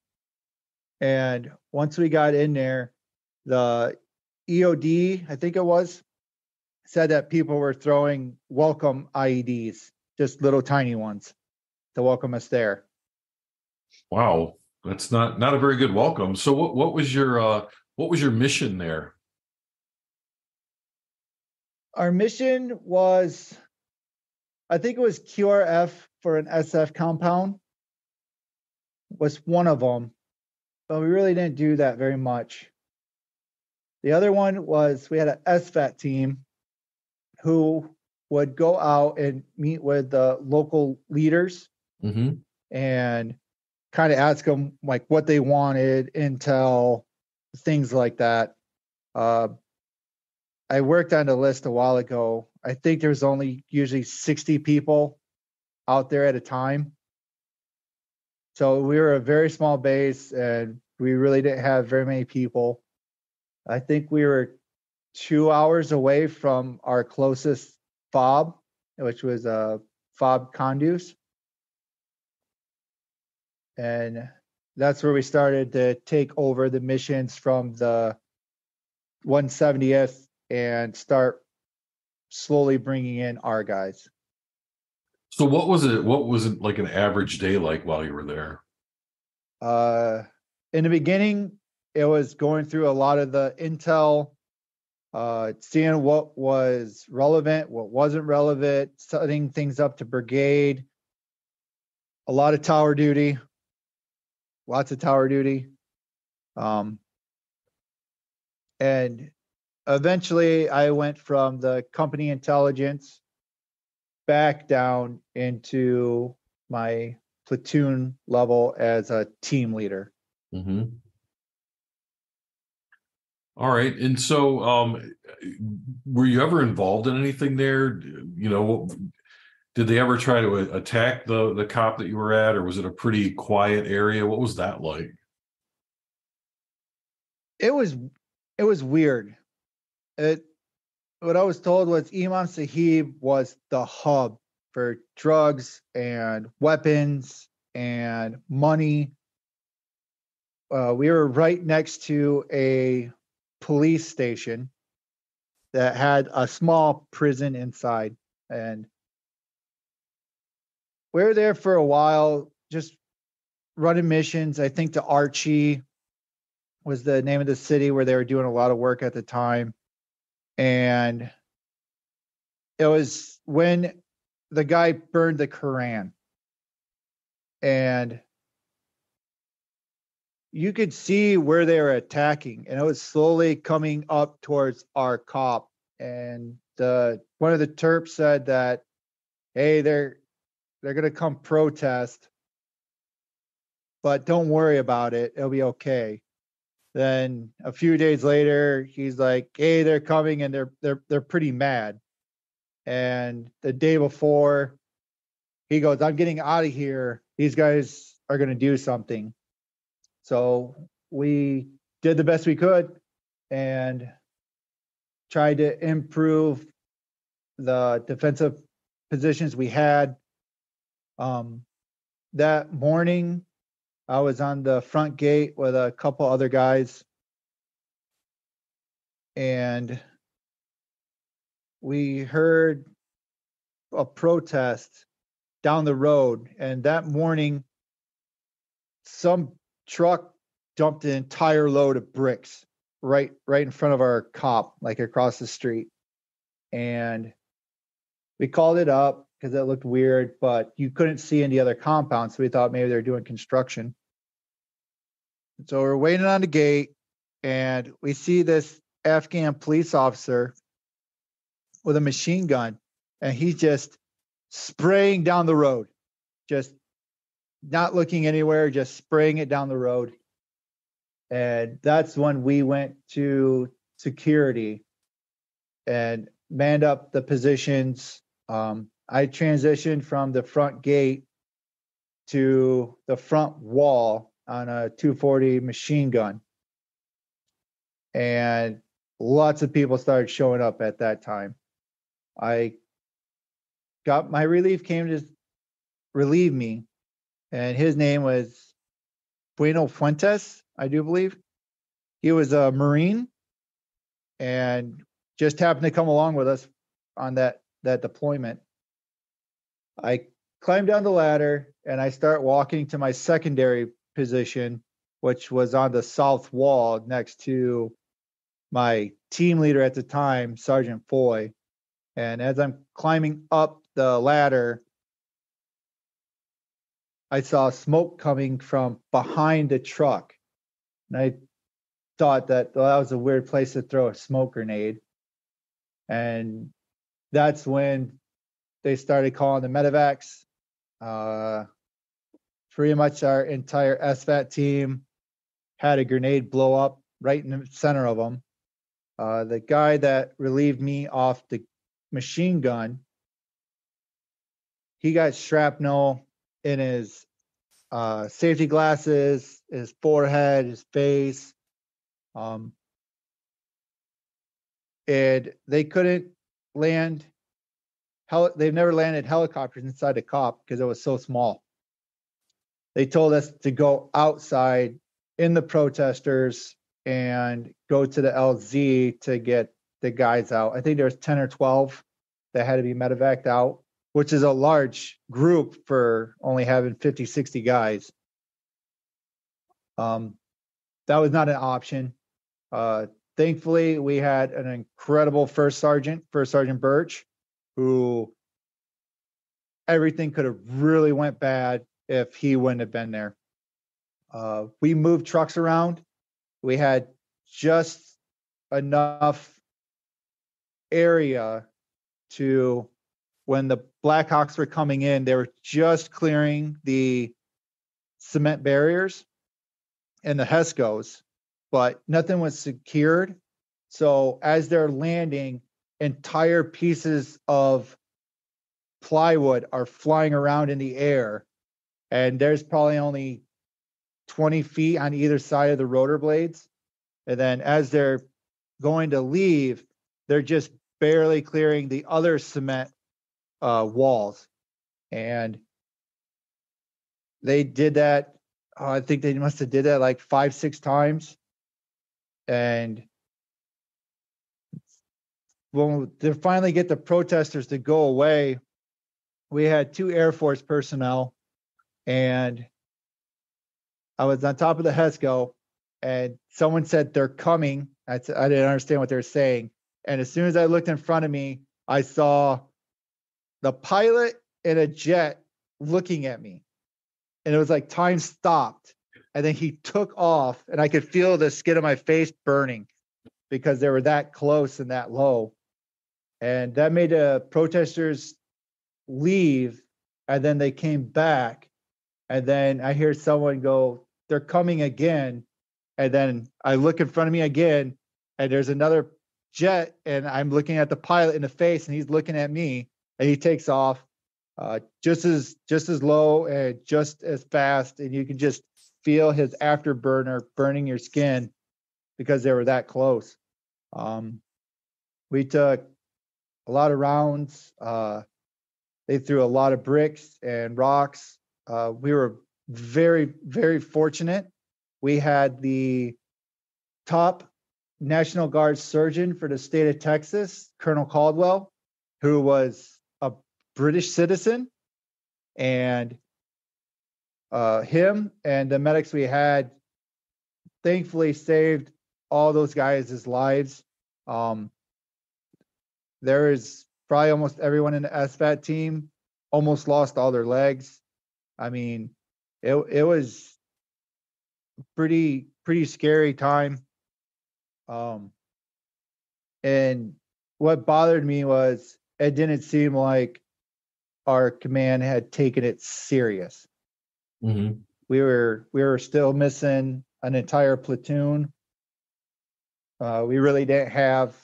And once we got in there, the EOD, I think it was, said that people were throwing welcome IEDs, just little tiny ones, to welcome us there. Wow, that's not a very good welcome. So what was your mission there? Our mission was, I think it was QRF for an SF compound, was one of them, but we really didn't do that very much. The other one was, we had an SFAT team who would go out and meet with the local leaders Mm-hmm. and kind of ask them like what they wanted, intel, things like that. I worked on the list a while ago. I think there's only usually 60 people out there at a time. So we were a very small base and we really didn't have very many people. I think we were 2 hours away from our closest fob, which was a fob conduce. And that's where we started to take over the missions from the 170th and start slowly bringing in our guys. So what was it like an average day like while you were there? In the beginning, it was going through a lot of the intel, seeing what was relevant, what wasn't relevant, setting things up to brigade. A lot of tower duty, lots of tower duty. And eventually I went from the company intelligence back down into my platoon level as a team leader. Mm-hmm. All right. And so, were you ever involved in anything there? You know, did they ever try to attack the cop that you were at, or was it a pretty quiet area? What was that like? It was weird. What I was told was Imam Sahib was the hub for drugs and weapons and money. We were right next to a police station that had a small prison inside, and we were there for a while, just running missions. I think the Archie was the name of the city where they were doing a lot of work at the time. And it was when the guy burned the Quran. And you could see where they were attacking, and it was slowly coming up towards our COP. And one of the Terps said that, hey, they're gonna come protest, but don't worry about it, it'll be okay. Then a few days later, he's like, hey, they're coming and they're pretty mad. And the day before, he goes, I'm getting out of here. These guys are gonna do something. So we did the best we could and tried to improve the defensive positions we had. That morning, I was on the front gate with a couple other guys, and we heard a protest down the road. And that morning, some truck dumped an entire load of bricks right in front of our cop, like across the street. And we called it up because it looked weird, but you couldn't see any other compound. So we thought maybe they're doing construction. So we're waiting on the gate, and we see this Afghan police officer with a machine gun, and he's just spraying down the road, just not looking anywhere, just spraying it down the road. And that's when we went to security and manned up the positions. I transitioned from the front gate to the front wall on a 240 machine gun. And lots of people started showing up at that time. I got my relief came to relieve me, and his name was Bueno Fuentes, I do believe. He was a Marine and just happened to come along with us on that deployment. I climbed down the ladder and I start walking to my secondary position, which was on the south wall next to my team leader at the time, Sergeant Foy. And as I'm climbing up the ladder, I saw smoke coming from behind the truck. And I thought that, well, that was a weird place to throw a smoke grenade. And that's when they started calling the medevacs. Pretty much our entire SVAT team had a grenade blow up right in the center of them. The guy that relieved me off the machine gun, he got shrapnel in his safety glasses, his forehead, his face. And they couldn't land. They've never landed helicopters inside a cop because it was so small. They told us to go outside in the protesters and go to the LZ to get the guys out. I think there was 10 or 12 that had to be medevaced out, which is a large group for only having 50, 60 guys. That was not an option. Thankfully, we had an incredible First Sergeant Birch, who everything could have really went bad if he wouldn't have been there. We moved trucks around. We had just enough area to, when the Blackhawks were coming in, they were just clearing the cement barriers and the HESCOs, but nothing was secured. So as they're landing, entire pieces of plywood are flying around in the air, and there's probably only 20 feet on either side of the rotor blades. And then as they're going to leave, they're just barely clearing the other cement walls. And they did that. I think they must have did that like 5-6 times. And when they finally get the protesters to go away, we had 2 Air Force personnel, and I was on top of the HESCO, and someone said they're coming. I didn't understand what they were saying. And as soon as I looked in front of me, I saw the pilot in a jet looking at me. And it was like time stopped. And then he took off, and I could feel the skin of my face burning because they were that close and that low. And that made the protesters leave, and then they came back. And then I hear someone go, "They're coming again." And then I look in front of me again, and there's another jet, and I'm looking at the pilot in the face, and he's looking at me, and he takes off just as low and just as fast, and you can just feel his afterburner burning your skin because they were that close. We took a lot of rounds. They threw a lot of bricks and rocks. We were very, very fortunate. We had the top National Guard surgeon for the state of Texas, Colonel Caldwell, who was a British citizen. And him and the medics we had thankfully saved all those guys' lives. There is probably almost everyone in the SFAT team almost lost all their legs. I mean, it was pretty scary time. And what bothered me was it didn't seem like our command had taken it serious. Mm-hmm. We were still missing an entire platoon. We really didn't have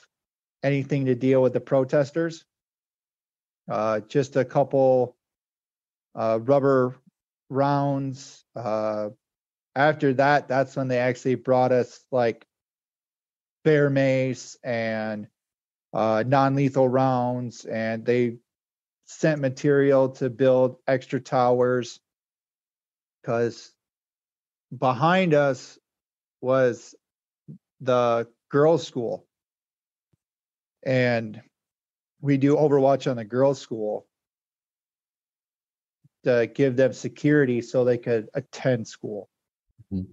anything to deal with the protesters. Just a couple rubber rounds. After that, that's when they actually brought us like bear mace and non-lethal rounds, and they sent material to build extra towers because behind us was the girls' school, and we do overwatch on the girls' school to give them security so they could attend school. Mm-hmm.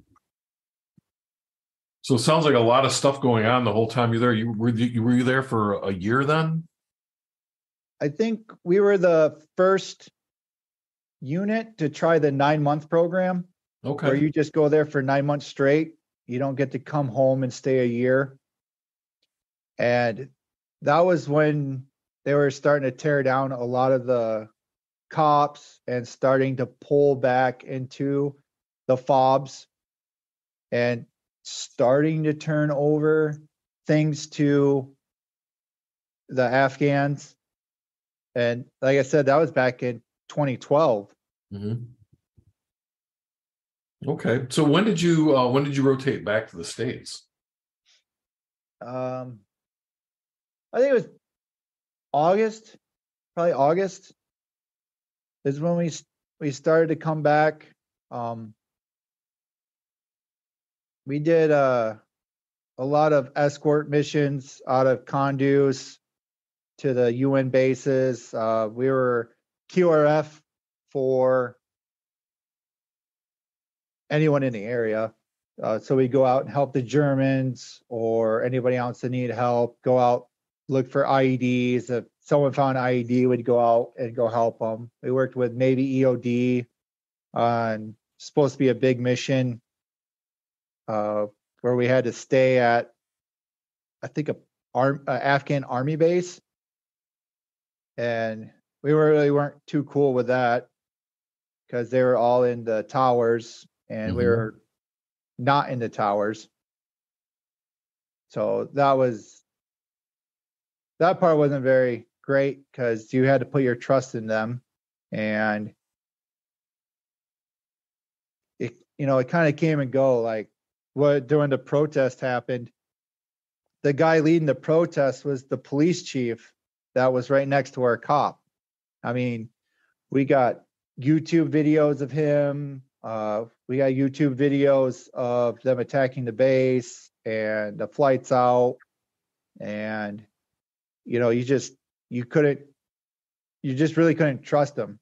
So it sounds like a lot of stuff going on the whole time you're there. Were you there for a year then? I think we were the first unit to try the 9-month program. Okay. Where you just go there for 9 months straight. You don't get to come home and stay a year. And that was when they were starting to tear down a lot of the cops and starting to pull back into the fobs and starting to turn over things to the Afghans. And like I said, that was back in 2012. Mm-hmm. Okay. So when did you rotate back to the States? I think it was August, probably August is when we started to come back. We did a lot of escort missions out of Conduce to the UN bases. We were QRF for anyone in the area. So we go out and help the Germans or anybody else that need help. Go out, look for IEDs. If someone found an IED, we'd go out and go help them. We worked with Navy EOD on supposed to be a big mission where we had to stay at, I think, a Afghan army base. And we really weren't too cool with that because they were all in the towers and Mm-hmm. we were not in the towers. So that part wasn't very great because you had to put your trust in them. And it kind of came and go. Like during the protest happened, the guy leading the protest was the police chief that was right next to our cop. I mean, we got YouTube videos of him. We got YouTube videos of them attacking the base and the flights out. And, you just really couldn't trust them.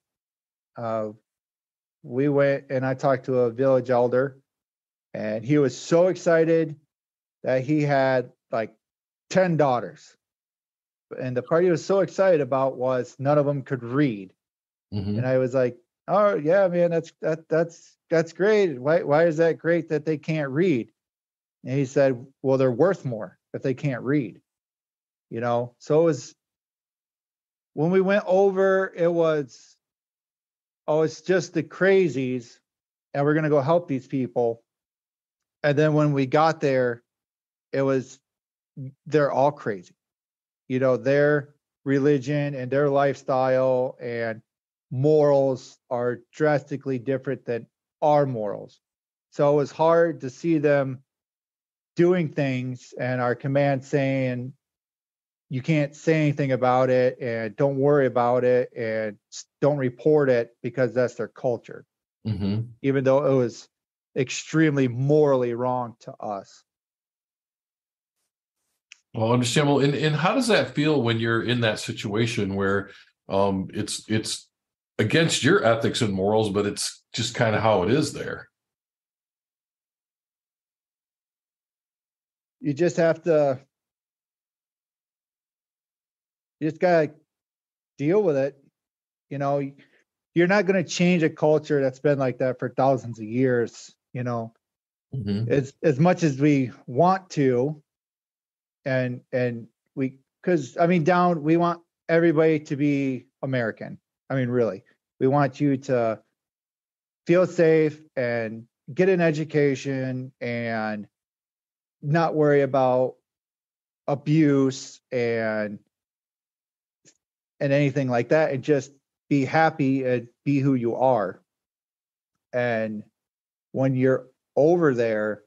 We went and I talked to a village elder, and he was so excited that he had like 10 daughters. And the part he was so excited about was none of them could read. Mm-hmm. And I was like, oh yeah, man, that's great. Why is that great that they can't read? And he said, well, they're worth more if they can't read. So it was, when we went over, it was, oh, it's just the crazies and we're going to go help these people. And then when we got there, it was, they're all crazy. Their religion and their lifestyle and morals are drastically different than our morals. So it was hard to see them doing things and our command saying, you can't say anything about it and don't worry about it and don't report it because that's their culture. Mm-hmm. Even though it was extremely morally wrong to us. Well, understandable. And how does that feel when you're in that situation where it's against your ethics and morals, but it's just kind of how it is there. You just have to, you just got to deal with it. You know, you're not going to change a culture that's been like that for thousands of years, you know, as much as we want to. And we, because I mean, we want everybody to be American. I mean, really, we want you to feel safe and get an education and not worry about abuse and anything like that, and just be happy and be who you are. And when you're over there,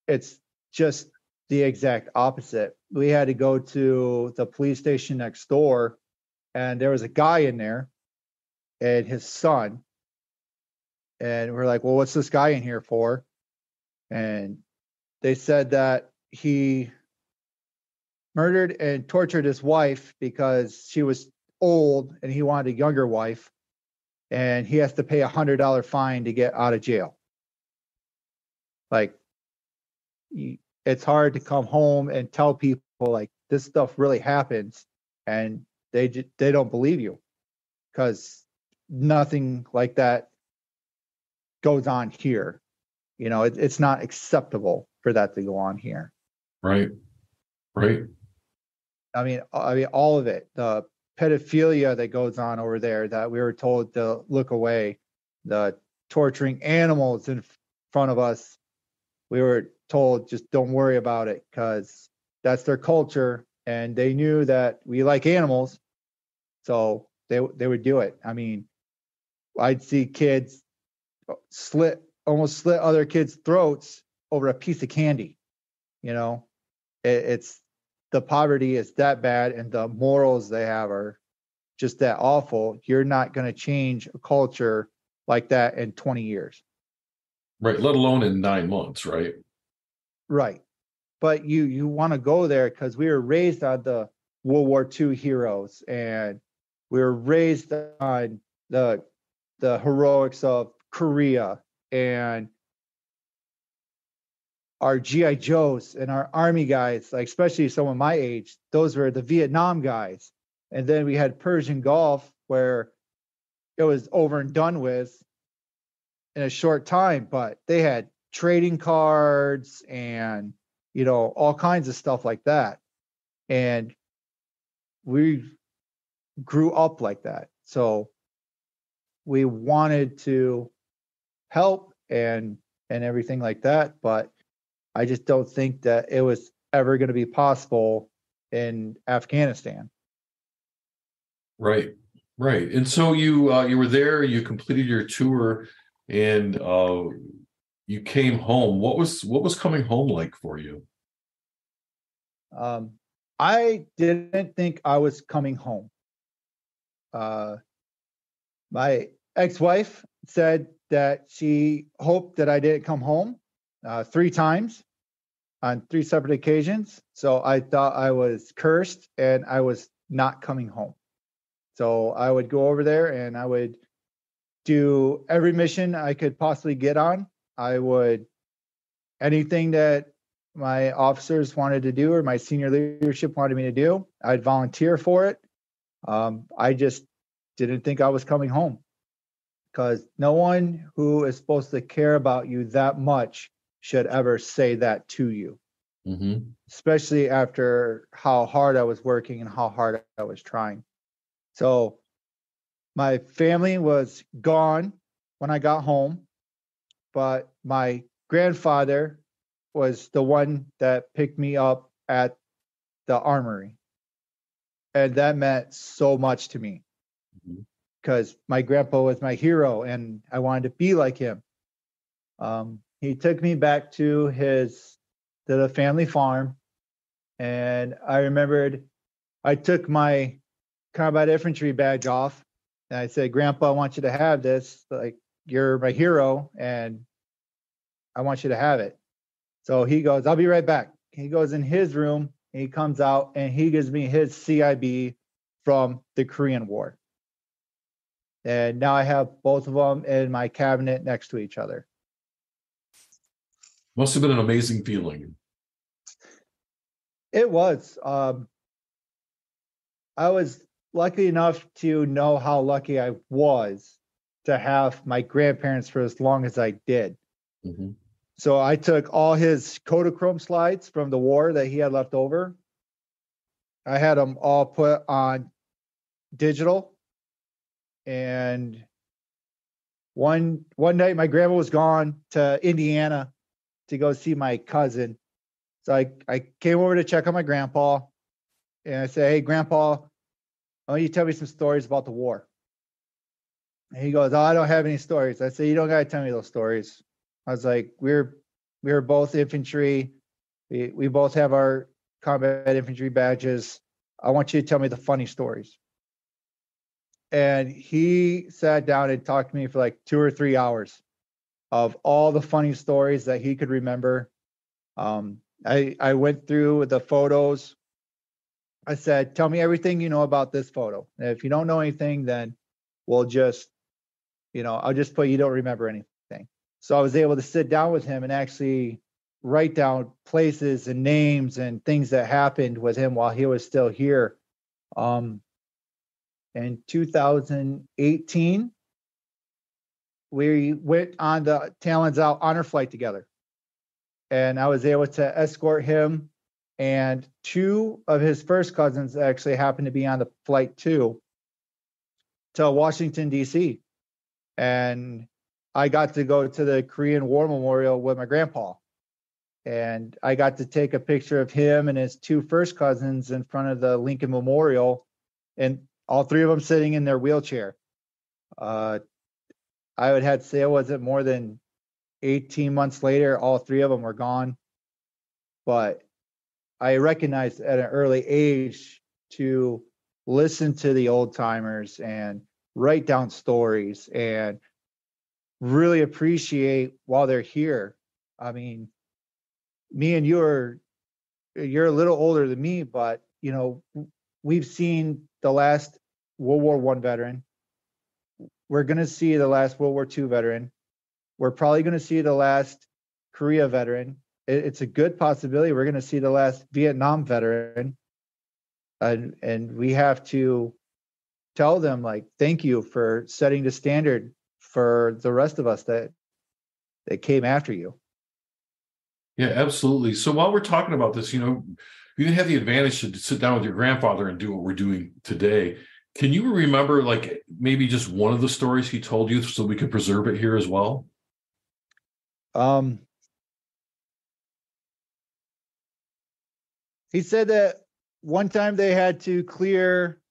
it's just the exact opposite. We had to go to the police station next door, and there was a guy in there and his son. And we're like, well, what's this guy in here for? And they said that he murdered and tortured his wife because she was old and he wanted a younger wife, and he has to pay $100 fine to get out of jail. Like, it's hard to come home and tell people like this stuff really happens, and they don't believe you because nothing like that goes on here. You know, it's not acceptable for that to go on here. Right. I mean, all of it, the pedophilia that goes on over there that we were told to look away, the torturing animals in front of us, we were told just don't worry about it because that's their culture, and they knew that we like animals, so they would do it. I mean, I'd see kids almost slit other kids' throats over a piece of candy. You know, it's the poverty is that bad, and the morals they have are just that awful. You're not going to change a culture like that in 20 years. Right. Let alone in 9 months. Right. Right. But you want to go there because we were raised on the World War II heroes, and we were raised on the heroics of Korea, and our GI Joes and our army guys, like especially someone my age, those were the Vietnam guys. And then we had Persian Gulf, where it was over and done with in a short time, but they had trading cards and, you know, all kinds of stuff like that. And we grew up like that. So we wanted to help and everything like that, but I just don't think that it was ever going to be possible in Afghanistan. Right. And so you were there, you completed your tour, and you came home. What was coming home like for you? I didn't think I was coming home. My ex-wife said that she hoped that I didn't come home 3 times on 3 separate occasions. So I thought I was cursed and I was not coming home. So I would go over there and I would do every mission I could possibly get on. I would, anything that my officers wanted to do or my senior leadership wanted me to do, I'd volunteer for it. I just didn't think I was coming home, because no one who is supposed to care about you that much should ever say that to you, especially after how hard I was working and how hard I was trying. So my family was gone when I got home, but my grandfather was the one that picked me up at the armory. And that meant so much to me because my grandpa was my hero and I wanted to be like him. He took me back to the family farm, and I remembered I took my combat infantry badge off and I said, "Grandpa, I want you to have this. Like, you're my hero and I want you to have it." So he goes, "I'll be right back." He goes in his room and he comes out and he gives me his CIB from the Korean War. And now I have both of them in my cabinet next to each other. Must have been an amazing feeling. It was. I was lucky enough to know how lucky I was to have my grandparents for as long as I did. Mm-hmm. So I took all his Kodachrome slides from the war that he had left over. I had them all put on digital. And one night my grandma was gone to Indiana to go see my cousin. So I came over to check on my grandpa, and I said, "Hey, Grandpa, I want you to tell me some stories about the war." And he goes, "Oh, I don't have any stories." I said, "You don't got to tell me those stories." I was like, we were both infantry. We both have our combat infantry badges. I want you to tell me the funny stories." And he sat down and talked to me for like 2 or 3 hours of all the funny stories that he could remember. I went through the photos. I said, "Tell me everything you know about this photo. And if you don't know anything, then we'll just, I'll just put you don't remember anything." So I was able to sit down with him and actually write down places and names and things that happened with him while he was still here. In 2018, we went on the Talons Out honor flight together. And I was able to escort him and 2 of his first cousins actually happened to be on the flight too to Washington, D.C. And I got to go to the Korean War Memorial with my grandpa. And I got to take a picture of him and his 2 first cousins in front of the Lincoln Memorial, and all 3 of them sitting in their wheelchair. I would have to say it wasn't more than 18 months later, all 3 of them were gone. But I recognized at an early age to listen to the old timers and write down stories and really appreciate while they're here. I mean, me and you're a little older than me, but we've seen the last World War I veteran. We're going to see the last World War II veteran. We're probably going to see the last Korea veteran. It's a good possibility we're going to see the last Vietnam veteran. And we have to tell them, like, thank you for setting the standard for the rest of us that came after you. Yeah, absolutely. So while we're talking about this, you didn't have the advantage to sit down with your grandfather and do what we're doing today. Can you remember, like, maybe just one of the stories he told you so we could preserve it here as well? He said that one time they had to clear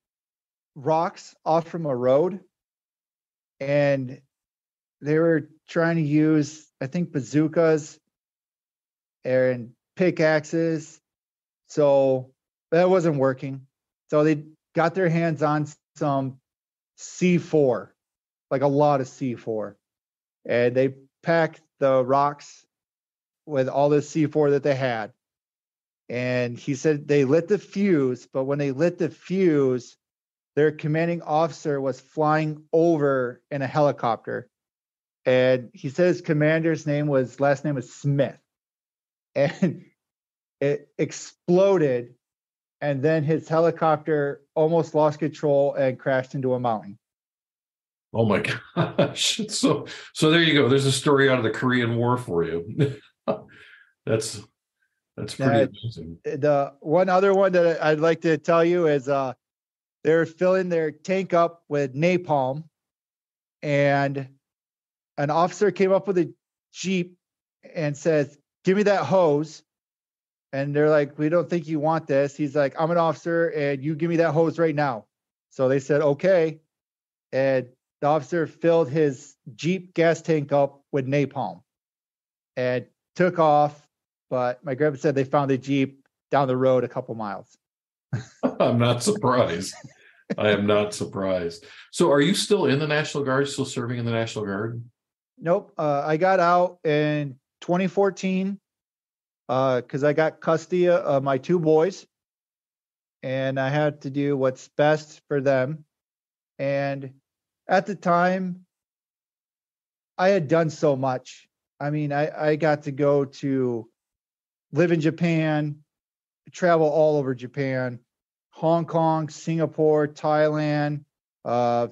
rocks off from a road, and they were trying to use, I think, bazookas and pickaxes. So that wasn't working. So they got their hands on some C4, like a lot of C4. And they packed the rocks with all the C4 that they had. And he said they lit the fuse, but when they lit the fuse, their commanding officer was flying over in a helicopter. And he said his commander's last name was Smith. And it exploded. And then his helicopter almost lost control and crashed into a mountain. Oh my gosh. So there you go. There's a story out of the Korean War for you. That's pretty amazing. The one other one that I'd like to tell you is they're filling their tank up with napalm, and an officer came up with a Jeep and says, "Give me that hose." And they're like, "We don't think you want this." He's like, "I'm an officer and you give me that hose right now." So they said, "Okay." And the officer filled his Jeep gas tank up with napalm and took off. But my grandpa said they found the Jeep down the road a couple miles. I'm not surprised. I am not surprised. So are you still in the National Guard, still serving in the National Guard? Nope. I got out in 2014 because I got custody of my 2 boys, and I had to do what's best for them. And at the time, I had done so much. I mean, I got to go to live in Japan, travel all over Japan, Hong Kong, Singapore, Thailand,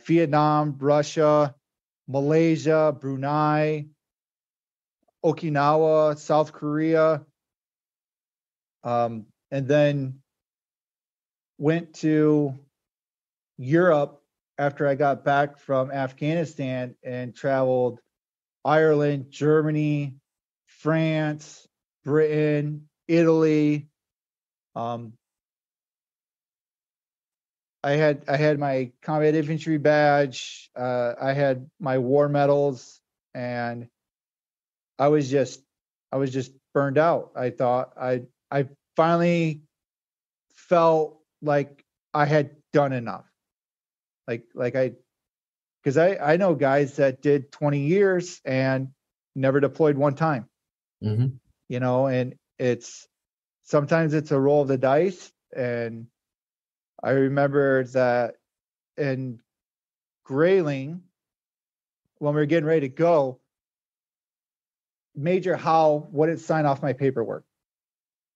Vietnam, Russia, Malaysia, Brunei, Okinawa, South Korea, and then went to Europe after I got back from Afghanistan and traveled Ireland, Germany, France, Britain, Italy. I had my combat infantry badge. I had my war medals, and I was just burned out. I thought I finally felt like I had done enough. Like I because I know guys that did 20 years and never deployed one time. Mm-hmm. You know, and it's sometimes it's a roll of the dice. And I remember that in Grayling, when we were getting ready to go, Major Howe wouldn't sign off my paperwork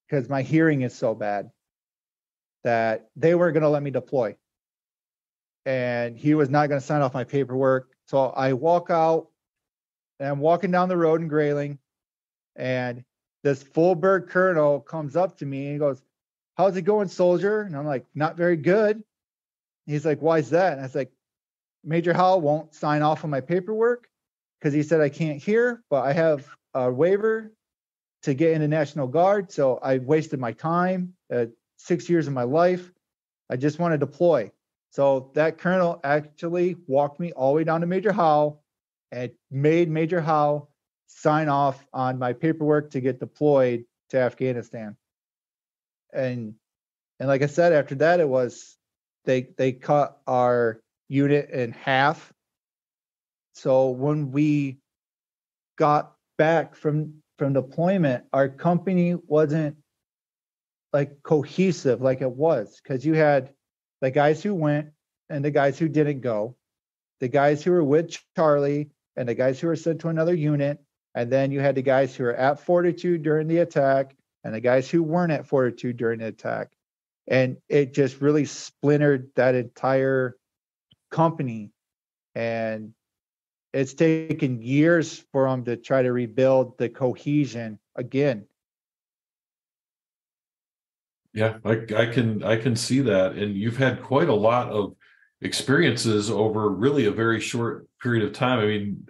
because my hearing is so bad that they weren't going to let me deploy. And he was not going to sign off my paperwork. So I walk out and I'm walking down the road in Grayling, and this full bird colonel comes up to me and he goes, "How's it going, soldier?" And I'm like, "Not very good." He's like, "Why is that?" And I was like, "Major Howe won't sign off on my paperwork because he said I can't hear, but I have a waiver to get in the National Guard. So I wasted my time, 6 years of my life. I just want to deploy." So that colonel actually walked me all the way down to Major Howe and made Major Howe sign off on my paperwork to get deployed to Afghanistan. And like I said, after that, it was they cut our unit in half. So when we got back from deployment, our company wasn't like cohesive like it was, because you had the guys who went and the guys who didn't go, the guys who were with Charlie and the guys who were sent to another unit, and then you had the guys who were at Fortitude during the attack and the guys who weren't at Fortitude during the attack. And it just really splintered that entire company. And it's taken years for them to try to rebuild the cohesion again. Yeah, I can see that, and you've had quite a lot of experiences over really a very short period of time. I mean,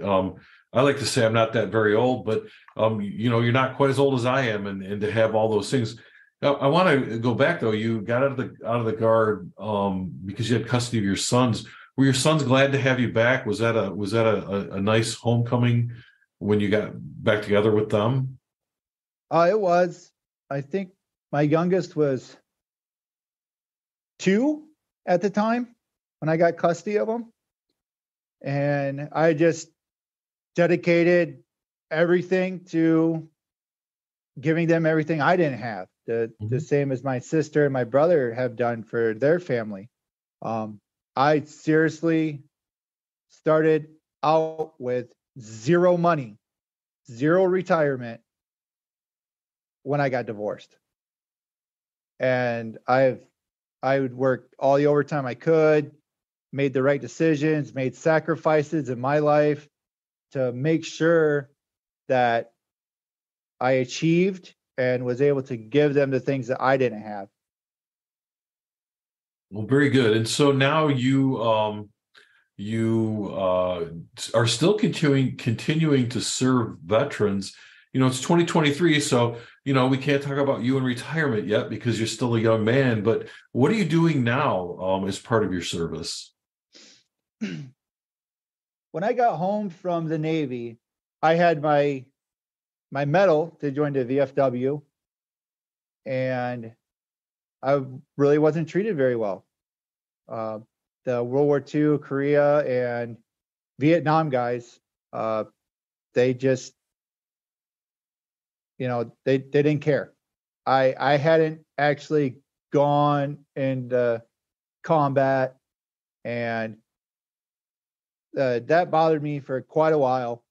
I like to say I'm not that very old, but you're not quite as old as I am, and to have all those things. I want to go back though. You got out of the guard because you had custody of your sons. Were your sons glad to have you back? Was that a nice homecoming when you got back together with them? It was. I think my youngest was 2 at the time when I got custody of him. And I just dedicated everything to giving them everything I didn't have, the same as my sister and my brother have done for their family. I seriously started out with zero money, zero retirement when I got divorced. And I would work all the overtime I could, made the right decisions, made sacrifices in my life to make sure that I achieved and was able to give them the things that I didn't have. Well, very good. And so now you are still continuing to serve veterans. It's 2023, so we can't talk about you in retirement yet because you're still a young man. But what are you doing now as part of your service? When I got home from the Navy, I had my medal to join the VFW, and I really wasn't treated very well. The World War II, Korea, and Vietnam guys, they just, they didn't care. I hadn't actually gone into combat, and that bothered me for quite a while.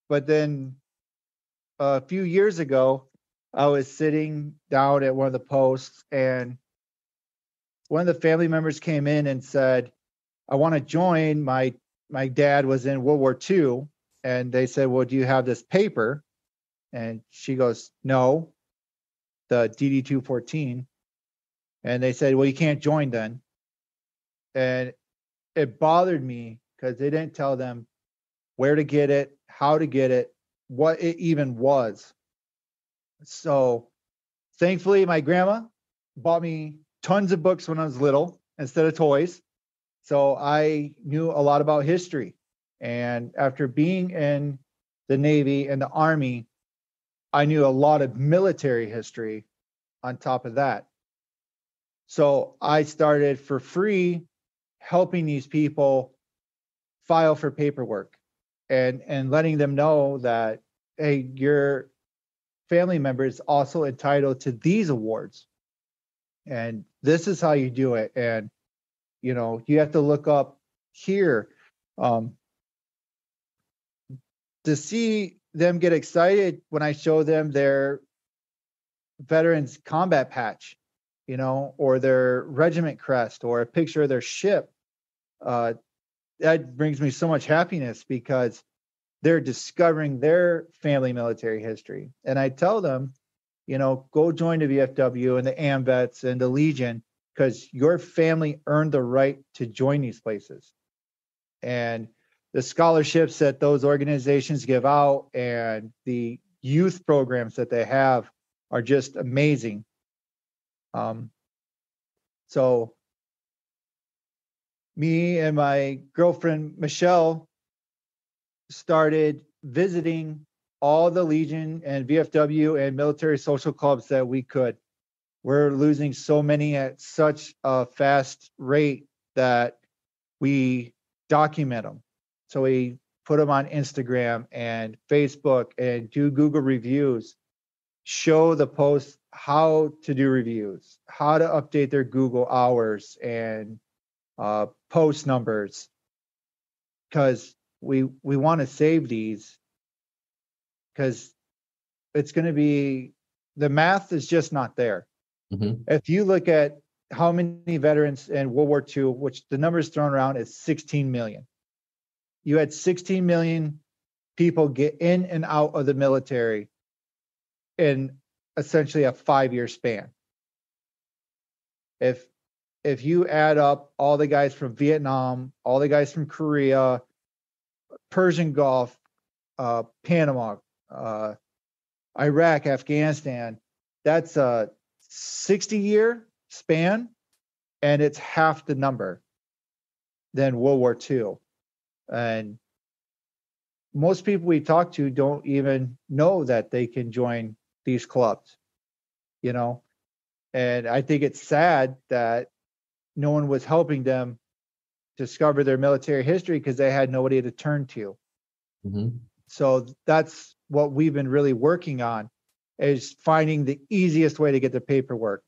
But then a few years ago, I was sitting down at one of the posts, and one of the family members came in and said, I want to join. My dad was in World War II, and they said, well, do you have this paper? And she goes, no, the DD-214. And they said, well, you can't join then. And it bothered me because they didn't tell them where to get it, how to get it, what it even was. So thankfully, my grandma bought me tons of books when I was little instead of toys. So I knew a lot about history. And after being in the Navy and the Army, I knew a lot of military history on top of that. So I started for free helping these people file for paperwork and letting them know that, hey, your family member is also entitled to these awards. And this is how you do it. And, you know, you have to look up here. To see them get excited when I show them their veterans combat patch, you know, or their regiment crest or a picture of their ship, that brings me so much happiness because they're discovering their family military history. And I tell them, you know, go join the VFW and the AMVETS and the Legion because your family earned the right to join these places. And the scholarships that those organizations give out and the youth programs that they have are just amazing. So me and my girlfriend, Michelle, started visiting all the Legion and VFW and military social clubs that we could. We're losing so many at such a fast rate that we document them. So we put them on Instagram and Facebook and do Google reviews, show the posts how to do reviews, how to update their Google hours and post numbers, because we want to save these because it's going to be, the math is just not there. Mm-hmm. If you look at how many veterans in World War II, which the numbers thrown around is 16 million. You had 16 million people get in and out of the military in essentially a 5-year span. If you add up all the guys from Vietnam, all the guys from Korea, Persian Gulf, Panama, Iraq, Afghanistan, that's a 60-year span, and it's half the number than World War II. And most people we talk to don't even know that they can join these clubs, you know? And I think it's sad that no one was helping them discover their military history because they had nobody to turn to. Mm-hmm. So that's what we've been really working on, is finding the easiest way to get the paperwork,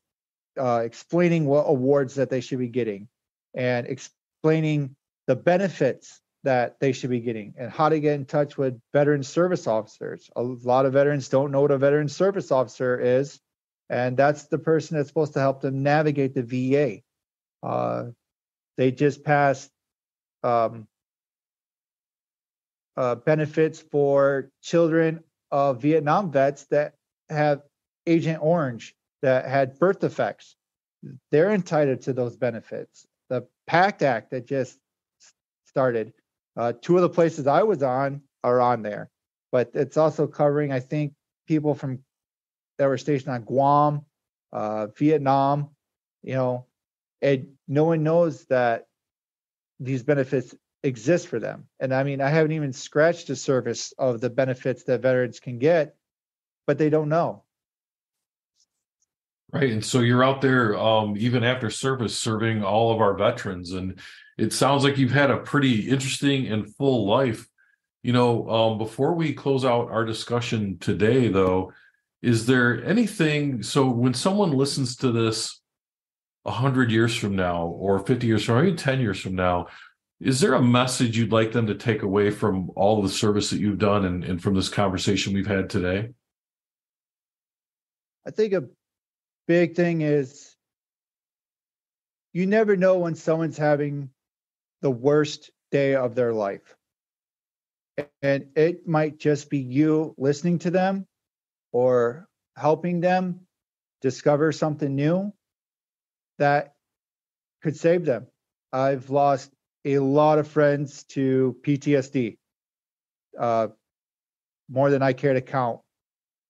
explaining what awards that they should be getting, and explaining the benefits that they should be getting and how to get in touch with veteran service officers. A lot of veterans don't know what a veteran service officer is, and that's the person that's supposed to help them navigate the VA. They just passed benefits for children of Vietnam vets that have Agent Orange, that had birth defects. They're entitled to those benefits. The PACT Act that just started, 2 of the places I was on are on there, but it's also covering, I think, people from that were stationed on Guam, Vietnam, you know, and no one knows that these benefits exist for them. And I mean, I haven't even scratched the surface of the benefits that veterans can get, but they don't know. Right. And so you're out there, even after service, serving all of our veterans. And it sounds like you've had a pretty interesting and full life. You know, before we close out our discussion today, though, is there anything, so when someone listens to this 100 years from now, or 50 years from now, or even 10 years from now, is there a message you'd like them to take away from all of the service that you've done and from this conversation we've had today? I think a big thing is you never know when someone's having the worst day of their life. And it might just be you listening to them or helping them discover something new that could save them. I've lost a lot of friends to PTSD, more than I care to count,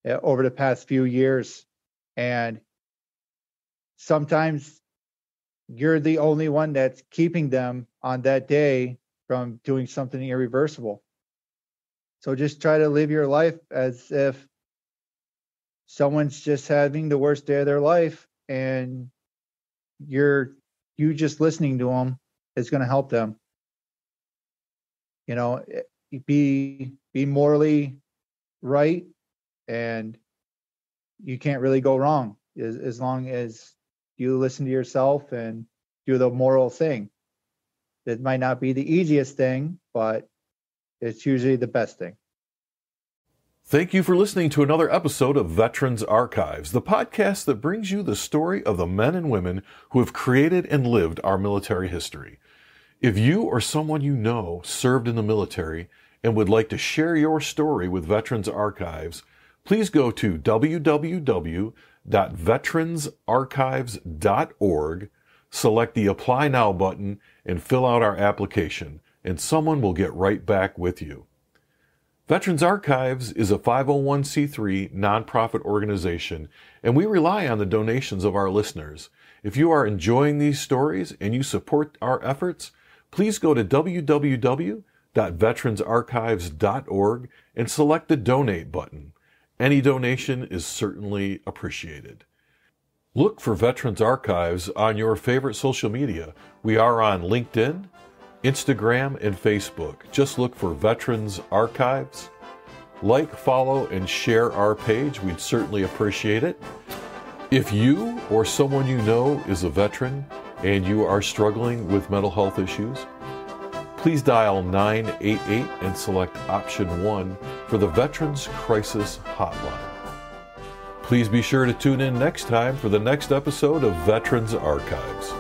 over the past few years. And sometimes you're the only one that's keeping them on that day from doing something irreversible. So just try to live your life as if someone's just having the worst day of their life, and you just listening to them is going to help them. You know, be morally right, and you can't really go wrong as long as you listen to yourself and do the moral thing. It might not be the easiest thing, but it's usually the best thing. Thank you for listening to another episode of Veterans Archives, the podcast that brings you the story of the men and women who have created and lived our military history. If you or someone you know served in the military and would like to share your story with Veterans Archives, please go to www.veteransarchives.org, select the Apply Now button, and fill out our application, and someone will get right back with you. Veterans Archives is a 501c3 nonprofit organization, and we rely on the donations of our listeners. If you are enjoying these stories and you support our efforts, please go to www.veteransarchives.org and select the Donate button. Any donation is certainly appreciated. Look for Veterans Archives on your favorite social media. We are on LinkedIn, Instagram, and Facebook. Just look for Veterans Archives. Like, follow, and share our page. We'd certainly appreciate it. If you or someone you know is a veteran and you are struggling with mental health issues, please dial 988 and select option 1 for the Veterans Crisis Hotline. Please be sure to tune in next time for the next episode of Veterans Archives.